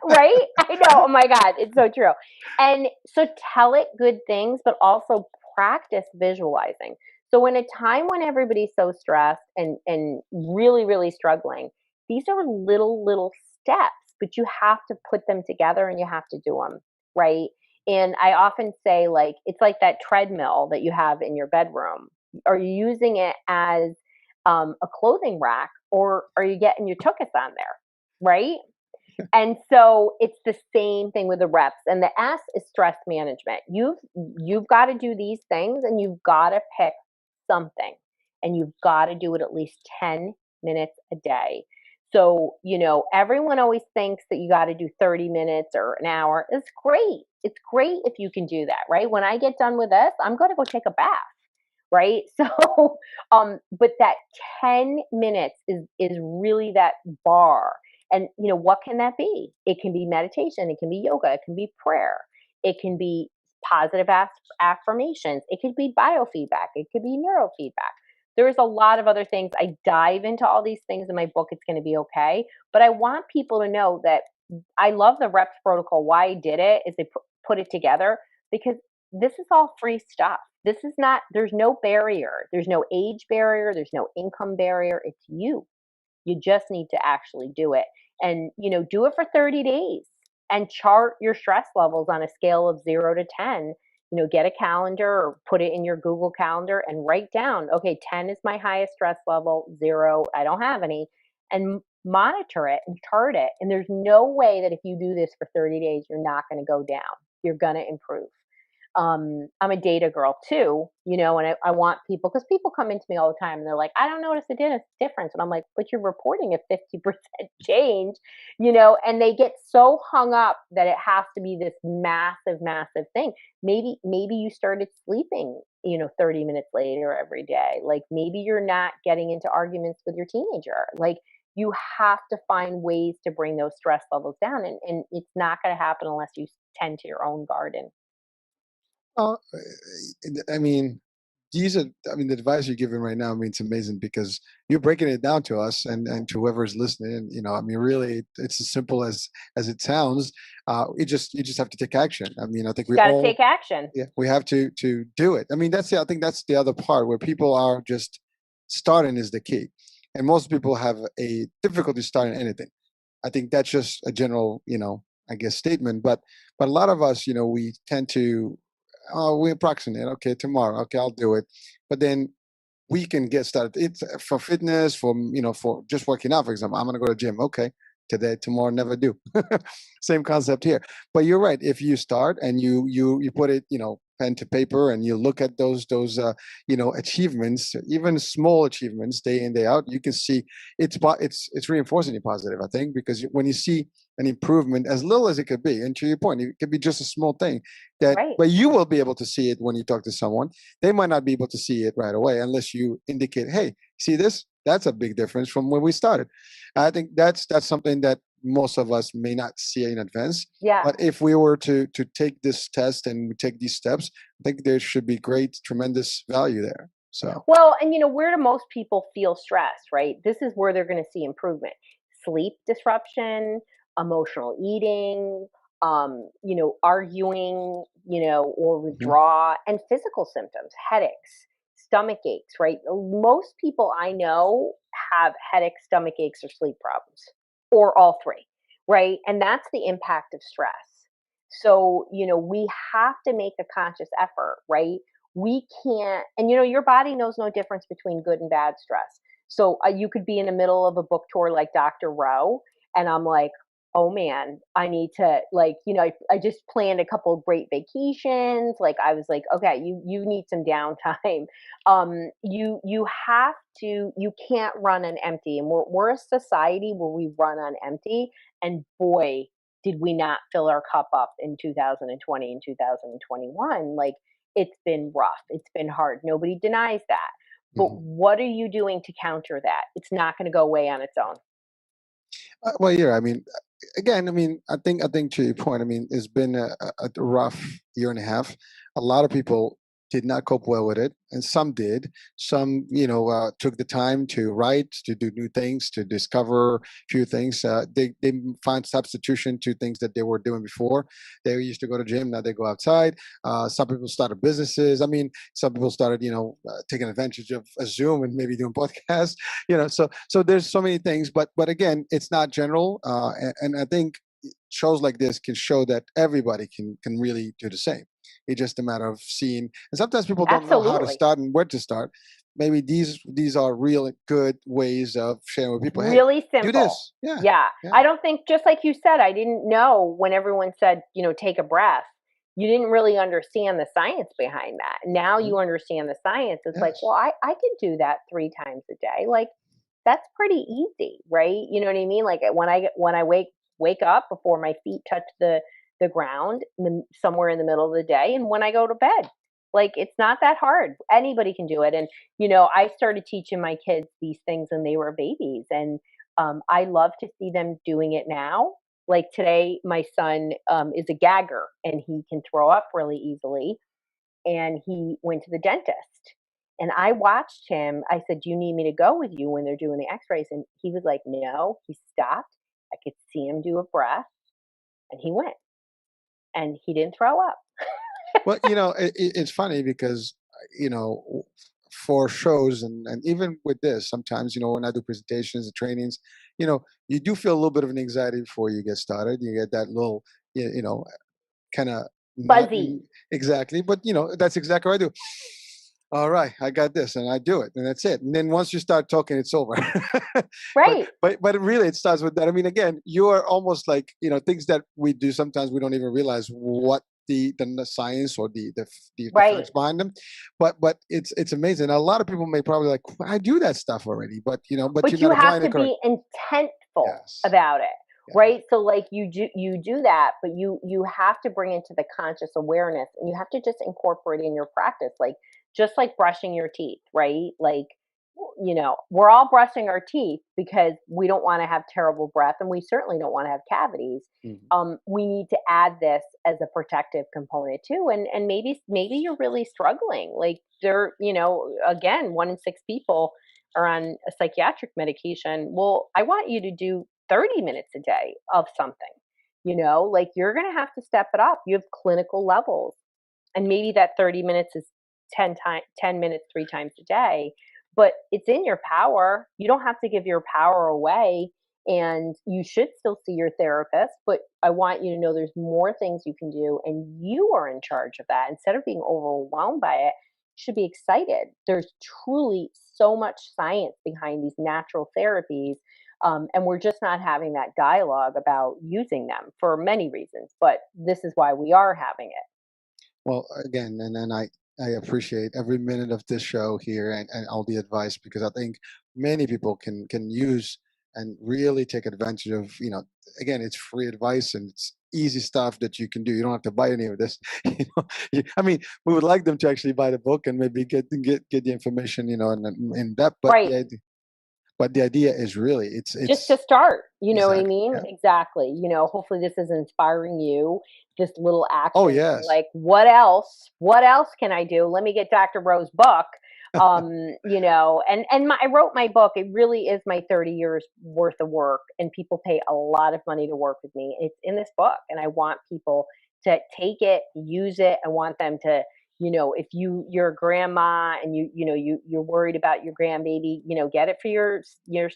Right? I know. Oh my God. It's so true. And so tell it good things, but also practice visualizing. So in a time when everybody's so stressed and really, really struggling, these are little steps, but you have to put them together and you have to do them. Right. And I often say, like, it's like that treadmill that you have in your bedroom. Are you using it as a clothing rack, or are you getting your tuchus on there? Right. And so it's the same thing with the reps. And the S is stress management. You've got to do these things and you've got to pick something and you've got to do it at least 10 minutes a day. So, everyone always thinks that you got to do 30 minutes or an hour. It's great. It's great if you can do that, right? When I get done with this, I'm going to go take a bath, right? So, but that 10 minutes is really that bar. And what can that be? It can be meditation, it can be yoga, it can be prayer, it can be positive affirmations, it could be biofeedback, it could be neurofeedback. There's a lot of other things. I dive into all these things in my book. It's going to be okay. But I want people to know that I love the reps protocol. Why I did it is they put it together because this is all free stuff. This is not, there's no barrier. There's no age barrier. There's no income barrier. It's you. You just need to actually do it. And, do it for 30 days and chart your stress levels on a scale of 0 to 10. Get a calendar or put it in your Google Calendar and write down, okay, 10 is my highest stress level, 0, I don't have any, and monitor it and chart it. And there's no way that if you do this for 30 days, you're not going to go down. You're going to improve. I'm a data girl too, and I want people, because people come into me all the time and they're like, I don't notice a difference. And I'm like, but you're reporting a 50% change, and they get so hung up that it has to be this massive, massive thing. Maybe you started sleeping, 30 minutes later every day. Like maybe you're not getting into arguments with your teenager. Like you have to find ways to bring those stress levels down. And it's not going to happen unless you tend to your own garden. Oh, I mean, the advice you're giving right now, I mean, it's amazing because you're breaking it down to us and to whoever's listening. I mean, really, it's as simple as it sounds. You just have to take action. I mean, I think we got to all take action. Yeah, we have to do it. I mean, I think that's the other part where people are just starting is the key, and most people have a difficulty starting anything. I think that's just a general, I guess statement. But a lot of us, we tend to we approximate. Okay, tomorrow. Okay, I'll do it. But then we can get started. It's for fitness, for just working out. For example, I'm going to go to the gym. Okay, today, tomorrow, never do. Same concept here. But you're right. If you start and you put it, pen to paper, and you look at those achievements, even small achievements, day in, day out, you can see it's reinforcing you positive. I think because when you see an improvement, as little as it could be, and to your point, it could be just a small thing Right. but you will be able to see it when you talk to someone. They might not be able to see it right away unless you indicate, hey, see this? That's a big difference from when we started. I think that's something that most of us may not see in advance. Yeah. But if we were to take this test and we take these steps, I think there should be great, tremendous value there. So well, and where do most people feel stressed, right? This is where they're going to see improvement. Sleep disruption, emotional eating, arguing, or withdraw, and physical symptoms, headaches, stomach aches, right? Most people I know have headaches, stomach aches, or sleep problems, or all three, right? And that's the impact of stress. So, we have to make a conscious effort, right? We can't, and your body knows no difference between good and bad stress. So you could be in the middle of a book tour like Dr. Rowe, and I'm like, oh man, I need to, like, I just planned a couple of great vacations. Like, I was like, okay, you need some downtime. You have to, you can't run on empty, and we're a society where we run on empty, and boy, did we not fill our cup up in 2020 and 2021. Like, it's been rough. It's been hard. Nobody denies that. But what are you doing to counter that? It's not going to go away on its own. Well, yeah. I mean, again, I mean, I think to your point. I mean, it's been a rough year and a half. A lot of people did not cope well with it, and some did. Some, took the time to write, to do new things, to discover a few things. They find substitution to things that they were doing before. They used to go to gym, now they go outside. Some people started businesses. I mean, some people started, taking advantage of a Zoom and maybe doing podcasts. So there's so many things. But again, it's not general, and I think shows like this can show that everybody can really do the same. It's just a matter of seeing, and sometimes people don't know how to start and where to start. Maybe these are real good ways of sharing with people. Really simple. Do this. Yeah. I don't think, just like you said, I didn't know when everyone said, take a breath. You didn't really understand the science behind that. Now you understand the science. It's like, well, I could do that 3 times a day. Like, that's pretty easy, right? You know what I mean? Like, when I wake up before my feet touch the ground somewhere in the middle of the day, and when I go to bed, like, it's not that hard. Anybody can do it. And I started teaching my kids these things when they were babies, and I love to see them doing it now. Like today, my son is a gagger, and he can throw up really easily, and he went to the dentist. And I watched him. I said, do you need me to go with you when they're doing the x-rays? And he was like, no. He stopped. I could see him do a breath, and he went. And he didn't throw up. Well, it's funny because, for shows and even with this, sometimes, when I do presentations and trainings, you do feel a little bit of an anxiety before you get started. You get that little, kind of fuzzy. Exactly. But, that's exactly what I do. All right, I got this, and I do it, and that's it. And then once you start talking, it's over. Right. But really, it starts with that. I mean, again, you are almost like, things that we do sometimes we don't even realize what the science or the facts behind them. But it's amazing. A lot of people may probably like, I do that stuff already, but but you have to be intentful about it. Right. So like you do that, but you have to bring into the conscious awareness, and you have to just incorporate it in your practice. Like, just like brushing your teeth, right? Like, we're all brushing our teeth because we don't want to have terrible breath, and we certainly don't want to have cavities. We need to add this as a protective component too. And maybe you're really struggling. Like, again, 1 in 6 people are on a psychiatric medication. Well, I want you to do 30 minutes a day of something. Like, you're going to have to step it up. You have clinical levels, and maybe that 30 minutes is 10 minutes 3 times a day, but it's in your power. You don't have to give your power away, and you should still see your therapist, but I want you to know there's more things you can do, and you are in charge of that. Instead of being overwhelmed by it, you should be excited. There's truly so much science behind these natural therapies, and we're just not having that dialogue about using them for many reasons, but this is why we are having it. Well, again, and then I appreciate every minute of this show here and all the advice, because I think many people can use and really take advantage of, again, it's free advice and it's easy stuff that you can do. You don't have to buy any of this. I mean, we would like them to actually buy the book and maybe get the information, in depth. But right. but the idea is really it's just to start, you know what I exactly, mean? yeah. Exactly. You know, hopefully this is inspiring you, this little Oh, action. yes. Like, what else? What else can I do? Let me get Dr. Rose's book. You know, and I wrote my book. It really is my 30 years worth of work, and people pay a lot of money to work with me. It's in this book, and I want people to take it, use it. I want them to, you know, if you're a grandma and you're worried about your grandbaby, you know, get it for your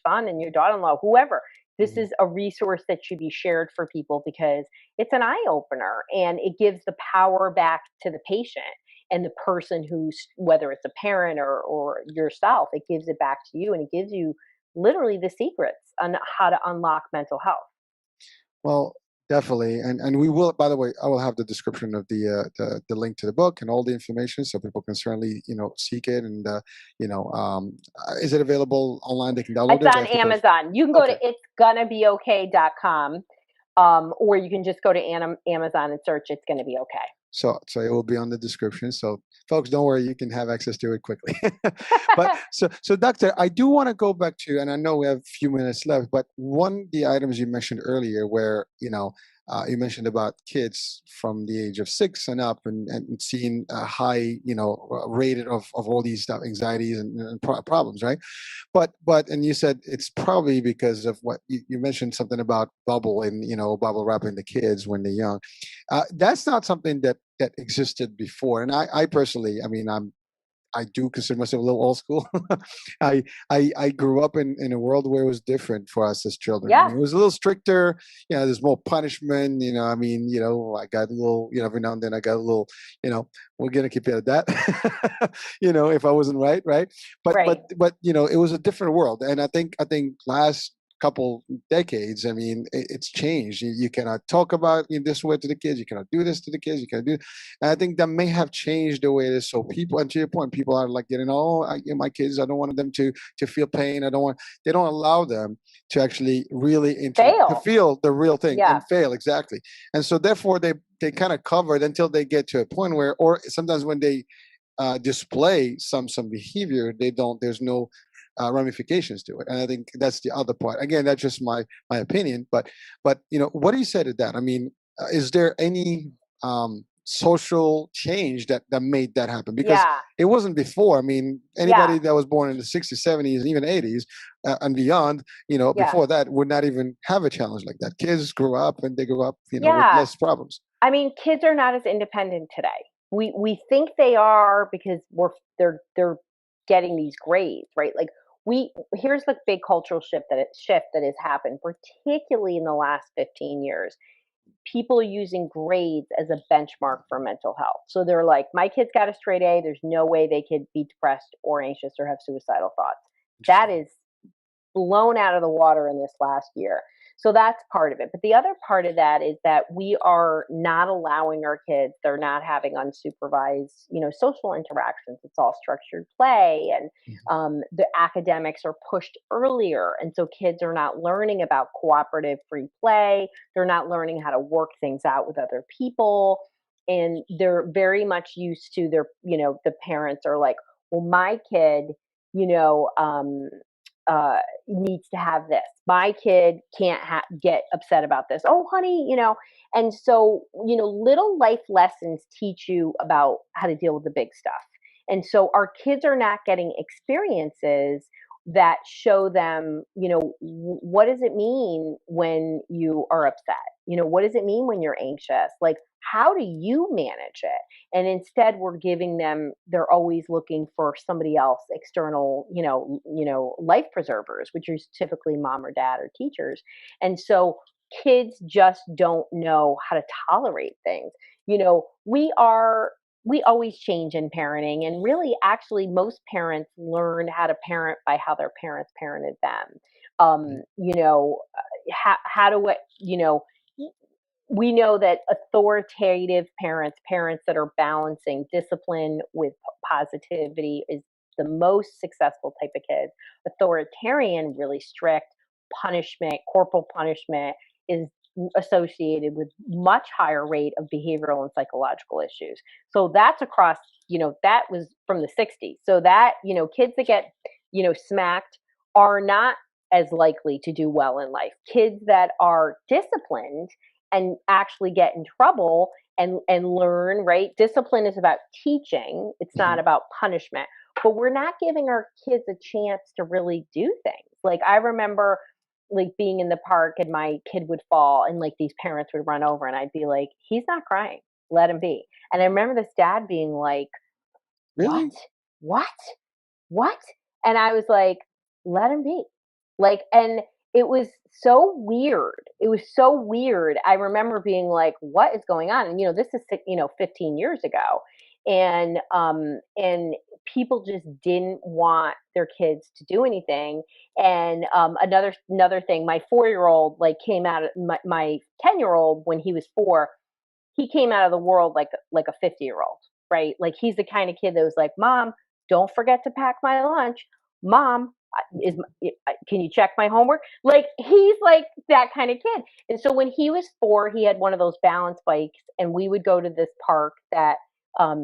son and your daughter-in-law, whoever. This Mhm. is a resource that should be shared for people because it's an eye opener, and it gives the power back to the patient and the person who's, whether it's a parent or yourself, it gives it back to you, and it gives you literally the secrets on how to unlock mental health. Well, definitely, and we will. By the way, I will have the description of the link to the book and all the information, so people can certainly seek it. And is it available online? They can download It's it. They on have to go. Amazon. You can go to Okay, itsgonnabeokay.com, or you can just go to Amazon and search "It's Gonna Be Okay." so it will be on the description. So folks, don't worry, you can have access to it quickly. But so doctor, I do want to go back to, and I know we have a few minutes left, but one of the items you mentioned earlier, where you mentioned about kids from the age of 6 and up, and seeing a high rated of all these stuff, anxieties and problems, right? But and you said it's probably because of what you mentioned, something about bubble, and bubble wrapping the kids when they're young. That's not something that existed before. And I personally, I mean, I do consider myself a little old school. I, I grew up in a world where it was different for us as children. I Yeah, mean, it was a little stricter. There's more punishment. I mean, I got a little. Every now and then I got a little. We're gonna keep it at that. If I wasn't right, right. right. But it was a different world, and I think last couple decades, I mean, it's changed. You cannot talk about this way to the kids. You cannot do this to the kids. You cannot do. And I think that may have changed the way it is. So people, and to your point, people are like getting, my kids, I don't want them to feel pain. They don't allow them to actually really to Fail. feel the real thing Yeah. and fail, exactly. And so therefore they kind of cover it until they get to a point where, or sometimes when they display some behavior, there's no ramifications to it. And I think that's the other part. Again, that's just my opinion. But what do you say to that? I mean, is there any social change that made that happen? Because Yeah. it wasn't before. I mean, Yeah. anybody that was born in the 60s, 70s, even 80s and beyond, Yeah. before that would not even have a challenge like that. Kids grew up, and they grew up, with Yeah. less problems. I mean, kids are not as independent today. We think they are because they're getting these grades, right? Like, here's the big cultural shift that has happened, particularly in the last 15 years. People are using grades as a benchmark for mental health. So they're like, my kids got a straight A. There's no way they could be depressed or anxious or have suicidal thoughts. That Interesting. is blown out of the water in this last year. So that's part of it. But the other part of that is that we are not allowing our kids, they're not having unsupervised, social interactions. It's all structured play, and Mhm. the academics are pushed earlier. And so kids are not learning about cooperative free play. They're not learning how to work things out with other people. And they're very much used to the parents are like, well, my kid, you know, uh, needs to have this. My kid can't get upset about this. Oh, honey, And so, little life lessons teach you about how to deal with the big stuff. And so our kids are not getting experiences that show them, what does it mean when you are upset? What does it mean when you're anxious? Like, how do you manage it? And instead we're giving them, they're always looking for somebody else external, life preservers, which is typically mom or dad or teachers. And so kids just don't know how to tolerate things. We always change in parenting, and really actually most parents learn how to parent by how their parents parented them. Mhm. How do it, we know that authoritative parents that are balancing discipline with positivity, is the most successful type of kids. Authoritarian, really strict punishment, corporal punishment, is associated with much higher rate of behavioral and psychological issues. So that's across, that was from the 60s. So that, kids that get, smacked are not as likely to do well in life. Kids that are disciplined and actually get in trouble and learn, right? Discipline is about teaching. It's not about punishment. But we're not giving our kids a chance to really do things. Like I remember like being in the park and my kid would fall and like these parents would run over and I'd be like, he's not crying. Let him be. And I remember this dad being like, what? Really? What? What? And I was like, let him be. Like, and it was so weird. It was so weird. I remember being like, what is going on? And, this is, 15 years ago. And people just didn't want their kids to do anything. And, another thing, my 4-year-old like came out of my 10-year-old when he was 4, he came out of the world like a 50-year-old, right? Like he's the kind of kid that was like, Mom, don't forget to pack my lunch. Mom, can you check my homework? Like he's like that kind of kid. And so when he was 4, he had one of those balance bikes, and we would go to this park that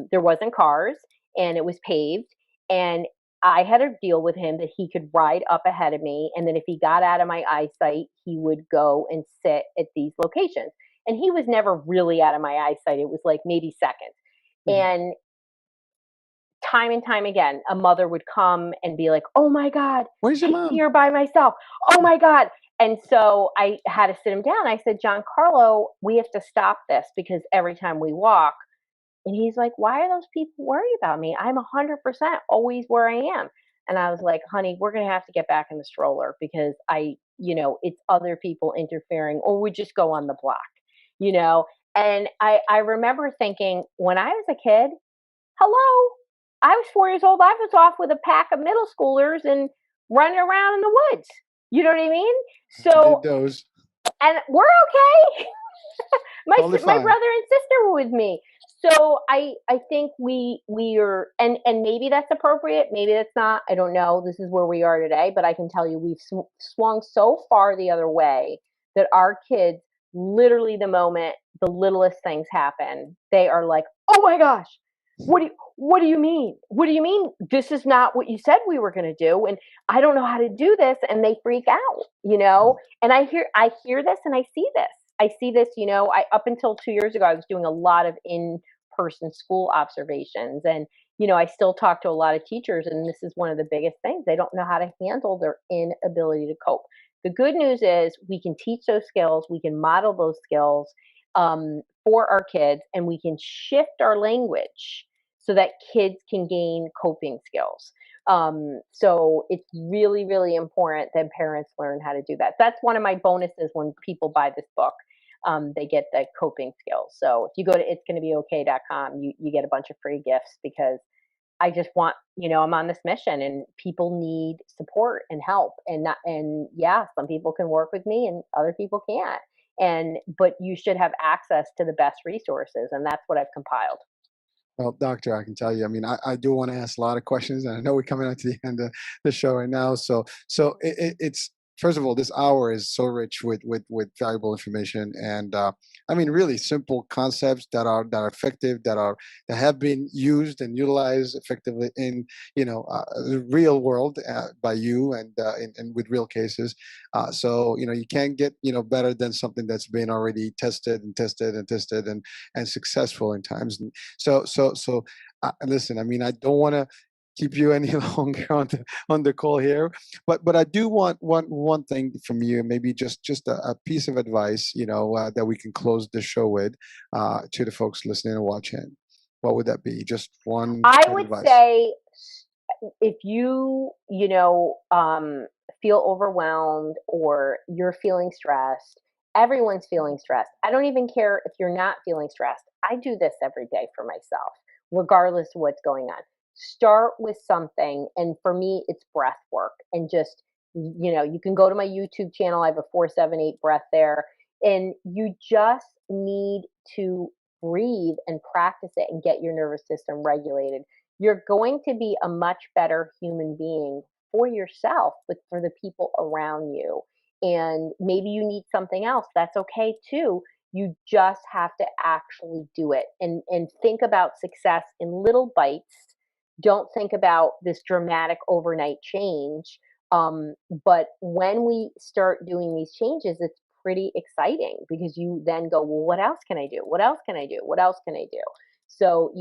there wasn't cars and it was paved. And I had a deal with him that he could ride up ahead of me, and then if he got out of my eyesight, he would go and sit at these locations. And he was never really out of my eyesight. It was like maybe seconds. And time and time again, a mother would come and be like, oh my God, where's your he's mom? here by myself. Oh my God. And so I had to sit him down. I said, Giancarlo, we have to stop this because every time we walk, and he's like, why are those people worried about me? I'm 100% always where I am. And I was like, honey, we're going to have to get back in the stroller because it's other people interfering, or we just go on the block. And I remember thinking when I was a kid, hello, I was 4 years old. I was off with a pack of middle schoolers and running around in the woods. You know what I mean? So, Those. and we're okay. my Totally my fine. brother and sister were with me. So I think we are, and maybe that's appropriate, maybe that's not. I don't know. This is where we are today, but I can tell you we've swung so far the other way that our kids, literally the moment the littlest things happen, they are like, "Oh my gosh, what do you mean? What do you mean? This is not what you said we were going to do, and I don't know how to do this," and they freak out. And I hear this and I see this. Up until 2 years ago, I was doing a lot of in-person school observations. And, I still talk to a lot of teachers, and this is one of the biggest things. They don't know how to handle their inability to cope. The good news is we can teach those skills, we can model those skills for our kids, and we can shift our language so that kids can gain coping skills. So it's really, really important that parents learn how to do that. That's one of my bonuses when people buy this book. They get the coping skills. So if you go to itsgonnabeokay.com, you get a bunch of free gifts because I just want, I'm on this mission and people need support and help. And yeah, some people can work with me and other people can't. But you should have access to the best resources. And that's what I've compiled. Well, doctor, I can tell you, I mean, I do want to ask a lot of questions, and I know we're coming up to the end of the show right now. So it's, first of all, this hour is so rich with valuable information, and I mean, really simple concepts that are effective, that have been used and utilized effectively in the real world by you, and with real cases. So you can't get better than something that's been already tested and tested and tested and successful in times. So listen, I mean, I don't want to keep you any longer on the call here, but I do want one thing from you, maybe just a piece of advice, that we can close the show with, to the folks listening and watching. What would that be? Just one. I would advice. say, if you feel overwhelmed or you're feeling stressed, everyone's feeling stressed. I don't even care if you're not feeling stressed. I do this every day for myself, regardless of what's going on. Start with something, and for me, it's breath work. And just, you can go to my YouTube channel. I have a 478 breath there, and you just need to breathe and practice it and get your nervous system regulated. You're going to be a much better human being for yourself, but for the people around you. And maybe you need something else. That's okay too. You just have to actually do it, and think about success in little bites. Don't think about this dramatic overnight change. But when we start doing these changes, it's pretty exciting because you then go, well, what else can I do? What else can I do? What else can I do? So,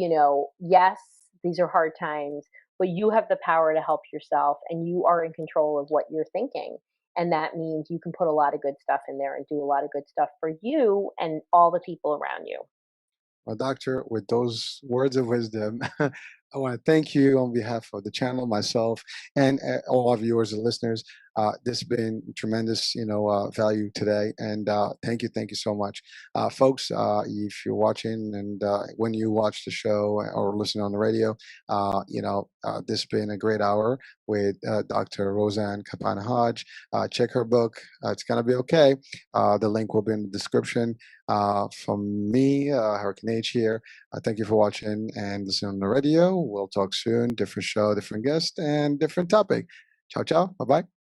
yes, these are hard times, but you have the power to help yourself and you are in control of what you're thinking. And that means you can put a lot of good stuff in there and do a lot of good stuff for you and all the people around you. Well, doctor, with those words of wisdom, I want to thank you on behalf of the channel, myself, and all our viewers and listeners. This has been tremendous, value today, and thank you so much, folks. If you're watching and when you watch the show or listen on the radio, this has been a great hour with Dr. Roseann Capanna Hodge. Check her book. It's gonna be okay. The link will be in the description. From me, Hurricane H here. Thank you for watching and listening on the radio. We'll talk soon. Different show, different guest, and different topic. Ciao, ciao. Bye bye.